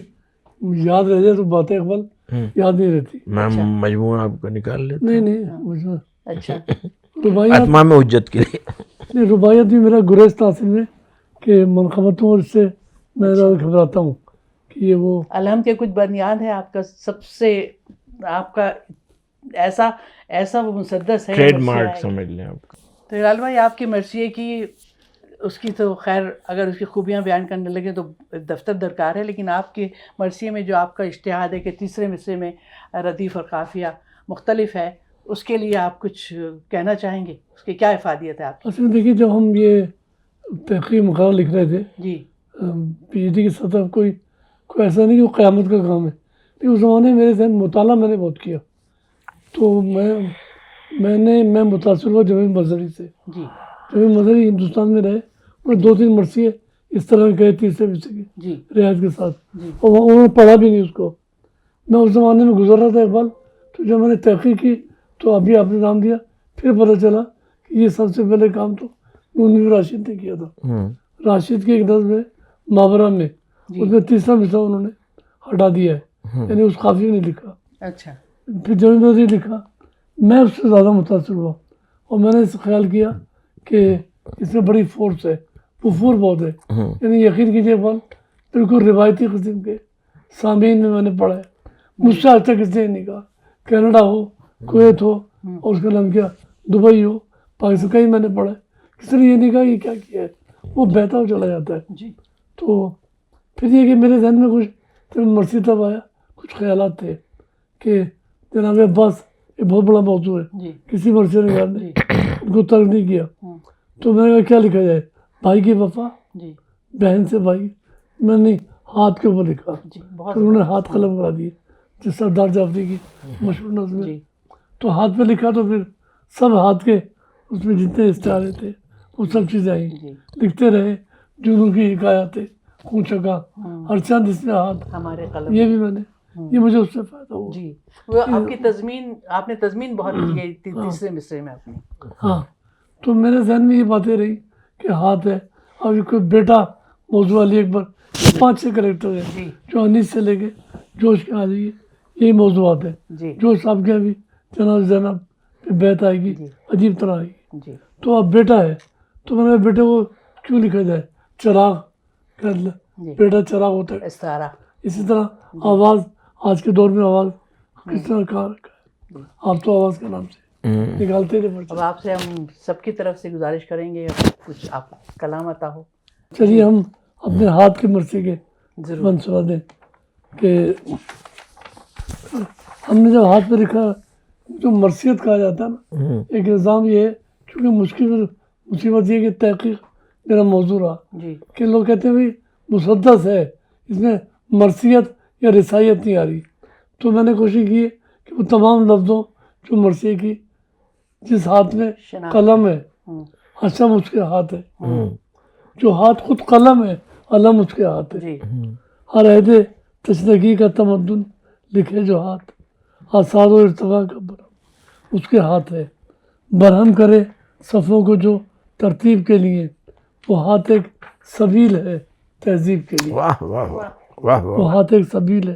یاد رہ جائے تو باتیں اقبال یاد نہیں رہتی. میں مجموعہ آپ کو نکال لیتا نہیں مجھے اچھا رباعیات اتمام حجت کے لیے. نہیں، رباعیات بھی میرا گریز تاثر میں کہ منقبتوں اور اس سے میں زیادہ گھبراتا ہوں کہ یہ وہ الحمد کے کچھ بنیاد ہے آپ کا، سب سے آپ کا ایسا وہ مسدس ہے ٹریڈ مارک سمجھ لیں آپ. تو ہلال بھائی آپ کی مرثیے کی اس کی تو خیر اگر اس کی خوبیاں بیان کرنے لگے تو دفتر درکار ہے، لیکن آپ کے مرثیے میں جو آپ کا اجتہاد ہے کہ تیسرے مصرے میں ردیف اور قافیہ مختلف ہے، اس کے لیے آپ کچھ کہنا چاہیں گے؟ اس کی کیا افادیت ہے آپ کی؟ اصل میں دیکھیے جب ہم یہ تحقیق مقالہ لکھ رہے تھے جی پی ایچ ڈی کی سطح کوئی ایسا نہیں کہ وہ قیامت کا کام ہے، لیکن اس زمانے میں میرے ذہن مطالعہ میں نے بہت کیا، تو میں متاثر ہوا جامع مظہری سے. جی جامع مظہری ہندوستان میں رہے اور 2-3 مرثیے اس طرح گئے تیسرے مصرے کی جی رعایت کے ساتھ، جی اور انہوں نے پڑھا بھی نہیں اس کو. میں اس زمانے میں گزر رہا تھا اقبال، تو جب میں نے تحقیق کی تو ابھی آپ نے نام دیا، پھر پتہ چلا کہ یہ سب سے پہلے کام تو نونوی راشد نے کیا تھا. راشد کی ایک نظم ہے مابرہ میں، اس میں تیسرا مصرع انہوں نے ہٹا دیا ہے، یعنی اس قافیے میں لکھا. اچھا پھر جامع مظہری لکھا، میں اس سے زیادہ متاثر ہوا اور میں نے اس خیال کیا کہ اس میں بڑی فورس ہے، وفور بہت ہے. یعنی یقین کیجیے اقبال بالکل روایتی قسم کے سامعین میں نے پڑھا ہے. مجھ سے آج تک کسی نے نہیں کہا کینیڈا ہو، کویت ہو، اور اس کا نام کیا دبئی ہو، پاکستان، کہیں میں نے پڑھا ہے کسی نے یہ نہیں کہا یہ کیا کیا ہے، وہ بہتا ہو چلا جاتا ہے. جی تو پھر یہ کہ میرے ذہن میں کچھ جب مرثی تب آیا کچھ خیالات تھے کہ جناب عباس یہ بہت بڑا موضوع ہے، جی کسی مرثی نگار نے ان کو ترک نہیں کیا. تو میں نے کہا کیا لکھا جائے، بھائی کی وفا، جی بہن سے بھائی. میں نے ہاتھ کے اوپر لکھا، جی بہت پھر انہوں نے ہاتھ قلم کرا دیے جس سردار جعفری کی مشہور نظم ہے. جی تو ہاتھ پہ لکھا تو پھر سب ہاتھ کے اس میں جتنے استعارے تھے وہ سب چیزیں آئیں. جی لکھتے رہے جنوں کی حکایاتیں خون چکا ہر چاند اس میں ہاتھ، ہمارے قلم یہ بھی میں نے یہ مجھے اس سے فائدہ ہوا. جی وہ آپ کی تضمین، آپ نے تضمین بہت کی تیسرے مصرے میں اپنی. ہاں تو میرے ذہن میں یہ باتیں رہی کہ ہاتھ ہے. اب کوئی بیٹا موضوع علی اکبر 5-6 کریکٹر ہیں جی جو انیس سے لے کے جوش کے آ جائیے، یہی موضوعات ہیں. جی جوش صاحب کے ابھی جناب زینب پہ بیت آئے گی، عجیب طرح آئے گی. جی تو اب بیٹا ہے تو میں نے بیٹے کو کیوں لکھا جائے، چراغ کر لے، بیٹا چراغ ہوتا ہے. استعارہ. اسی طرح آواز، آج کے دور میں آواز کس طرح کہاں رکھا ہے، آپ تو آواز کے نام سے نکالتے تھے پڑھتے. اب آپ سے ہم سب کی طرف سے گزارش کریں گے کچھ آپ کلام عطا ہو. چلیے ہم اپنے ہاتھ کے مرثی کے ضرور. بند سنا دیں کہ ہم نے جب ہاتھ پہ لکھا، جو مرثیت کہا جاتا ہے نا، ایک نظام یہ ہے کیونکہ مصیبت یہ کہ تحقیق میرا موضوع رہا جی کہ لوگ کہتے ہیں بھائی مسدس ہے، اس میں مرثیت یا رسائیت نہیں آ رہی. تو میں نے کوشش کی ہے کہ وہ تمام لفظوں جو مرثیے کی جس ہاتھ میں قلم ہے، حسم اس کے ہاتھ ہے، جو ہاتھ خود قلم ہے علم اس کے ہاتھ ہے. جی ہر عہد تشنگی کا تمدن لکھے جو ہاتھ، آثار و ارتقاء کا برہم اس کے ہاتھ ہے. برہم کرے صفوں کو جو ترتیب کے لیے، وہ ہاتھ ایک سبیل ہے تہذیب کے لیے. واہ واہ واہ واہ واہ. وہ ہاتھ ایک سبیل ہے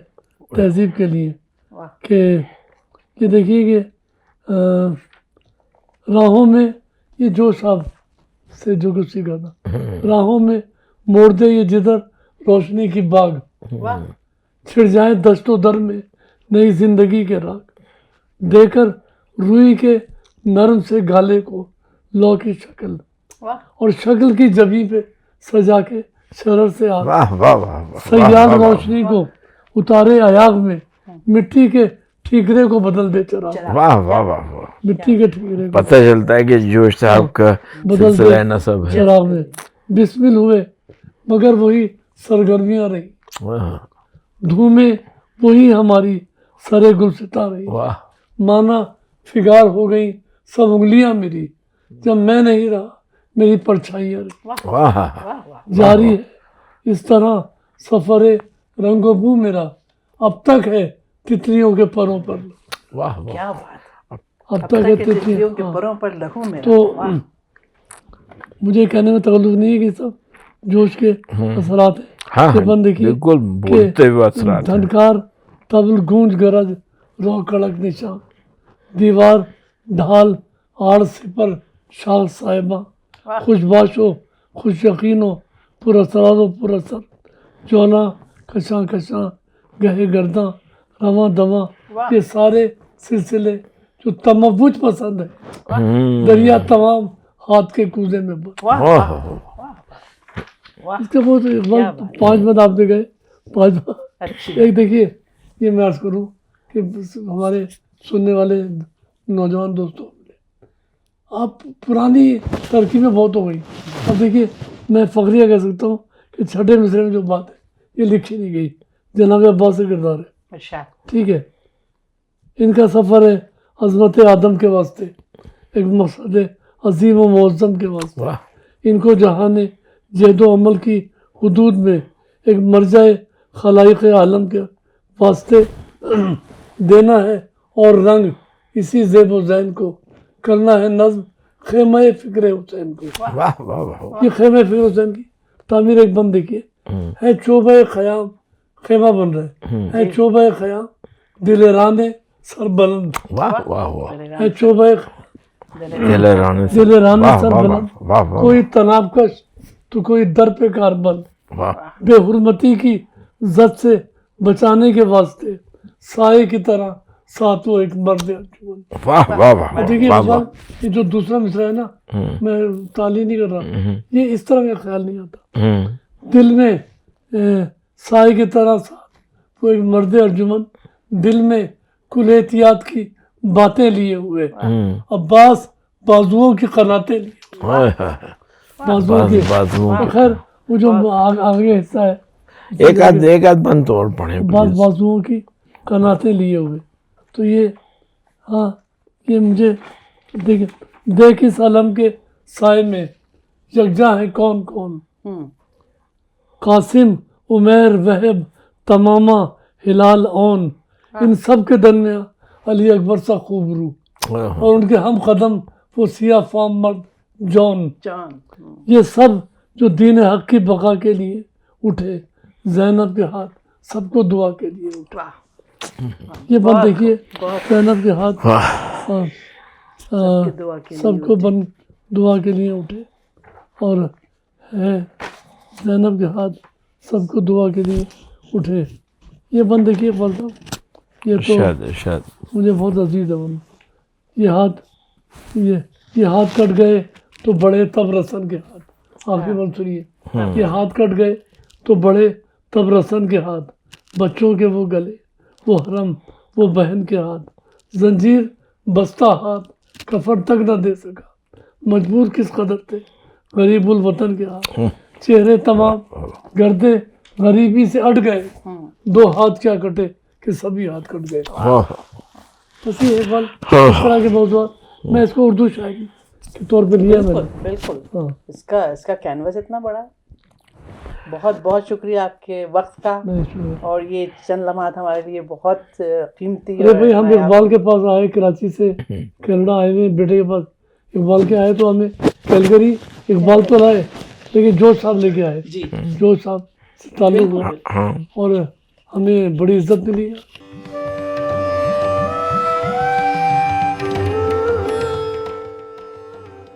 تہذیب کے لیے. واہ. کہ یہ دیکھیے کہ راہوں میں یہ جوش آپ سے جو کچھ سیکھا تھا، راہوں میں موڑ دے یہ جدھر روشنی کی باغ، واہ. چھڑ جائیں دشت و در میں نئی زندگی کے راگ، دے کر روئی کے نرم سے گالے کو لو کی شکل، واہ. اور شکل کی جبی پہ سجا کے شرر سے آگ، واہ واہ واہ واہ. سیال روشنی کو اتارے ایاغ میں، مٹی کے ٹھیکرے کو بدل دے چراغ. واہ واہ واہ واہ. مٹی کے ٹھیکرے کو پتہ چلتا ہے کہ جوش صاحب کا بدل سلسلہ دے نسب ہے. چراغ میں. بسمل ہوئے مگر وہی سرگرمیاں رہی، واہ دھومیں وہی ہماری سرے گلستاں رہی. واہ. مانا فگار ہو گئی سب انگلیاں میری، جب میں نہیں رہا میری پرچھائیاں رہی. واہ واہ واہ. جاری ہے اس طرح سفر رنگ و بو میرا، اب تک ہے تتلیوں کے پروں پر. واہ واہ. کیا بات. اب تک کے کہتے تتلیوں کے تھے پروں پر لہو میرا تو مجھے کہنے میں تعلق نہیں ہے کہ سب جوش کے اثرات ہیں. ہاں یہ بند دیکھیے بالکل بولتے ہوئے اثرات ہیں. دھنکار تبل گونج گرج رو کڑک نشان دیوار ڈھال آڑ سپر شال صاحبہ خوش باشو خوش یقینو پر اسرار و پر اثر جولا کشاں کشاں گہے گرداں رواں دواں. یہ سارے سلسلے جو تموج پسند ہے. دریا تمام ہاتھ کے کوزے میں بند. اس کے بعد اقبال 5 بند آپ نے گئے 5 بند. ایک دیکھیے یہ میں عرض کروں کہ ہمارے سننے والے نوجوان دوستوں آپ پرانی ترکیبیں بہت ہو گئی. اب دیکھیے میں فخریہ کہہ سکتا ہوں کہ چھٹے مصرے میں جو بات ہے یہ لکھی نہیں گئی. جناب عباس کا کردار ہے. ٹھیک ہے. ان کا سفر ہے عظمت آدم کے واسطے ایک مقصد عظیم و معظم کے واسطے. ان کو جہان جہد و عمل کی حدود میں ایک مرجع خلائق عالم کے واسطے دینا ہے اور رنگ اسی زیب و زین کو کرنا ہے نظم خیمہ فکر حسین کو. یہ خیمہ فکر حسین کی تعمیر ایک بند دیکھیے ہے چوبہ خیام خیمہ بن رہا ہے چوبہ خیام دل رانے سر بلند ہے چوبہ دل رانے سر بلند کوئی تناب کش تو کوئی در پہ کار بند بے حرمتی کی زد سے بچانے کے واسطے سائے کی طرح ساتوں ایک مرد انجمن. دیکھیے یہ جو دوسرا مصرع ہے نا میں تعلیم نہیں کر رہا یہ اس طرح کا خیال نہیں آتا. دل میں سائے کی طرح ساتھ وہ ایک مرد انجمن دل میں کل احتیاط کی باتیں لیے ہوئے عباس بازوؤں کی قناتیں لیے بازوؤں کی. خیر وہ جو آگے حصہ ہے ایک آدھ بند اور پڑھیں بازوؤں کی قناتیں لیے ہوئے. تو یہ ہاں یہ مجھے دیکھ اس علم کے سائے میں یکجاں ہے کون کون قاسم عمیر وہب تمامہ ہلال اون ان سب کے درمیان علی اکبر سا خوب رو اور ان کے ہم قدم وہ سیاہ فام مرد جون. یہ سب جو دین حق کی بقا کے لیے اٹھے زینب کے ہاتھ سب کو دعا کے لیے اٹھا. یہ بات دیکھیے زینب کے ہاتھ سب کو دعا کے لیے اٹھے اور ہے زینب کے ہاتھ سب کو دعا کے لیے اٹھے. یہ بند دیکھیے پڑھتا یہ تو مجھے بہت عزیز ہے. یہ ہاتھ کٹ گئے تو بڑے تب رسن کے ہاتھ آخری بند سنیے. یہ ہاتھ کٹ گئے تو بڑے تب رسن کے ہاتھ بچوں کے وہ گلے وہ حرم وہ بہن کے ہاتھ زنجیر بستہ ہاتھ کفن تک نہ دے سکا مجبور کس قدر تھے غریب الوطن کے ہاتھ چہرے تمام گردے غریبی سے اٹ گئے 2 ہاتھ کیا کٹے کہ سبھی ہاتھ کٹ گئے. بس یہ ایک بات اس طرح کے موضوعات میں اس کو اردو شاعری کے طور پہ لیا میں نے. بالکل اس کا کینوس اتنا بڑا ہے. بہت بہت شکریہ آپ کے وقت کا اور یہ چند لمحات ہمارے لیے بہت قیمتی. ارے بھائی ہم اقبال کے پاس آئے کراچی سے کینیڈا آئے ہوئے بیٹے کے پاس اقبال کے آئے تو ہمیں کیلگری اقبال تو لائے لیکن جوش صاحب لے کے آئے. جوش صاحب سے تعلق ہوا اور ہمیں بڑی عزت ملی.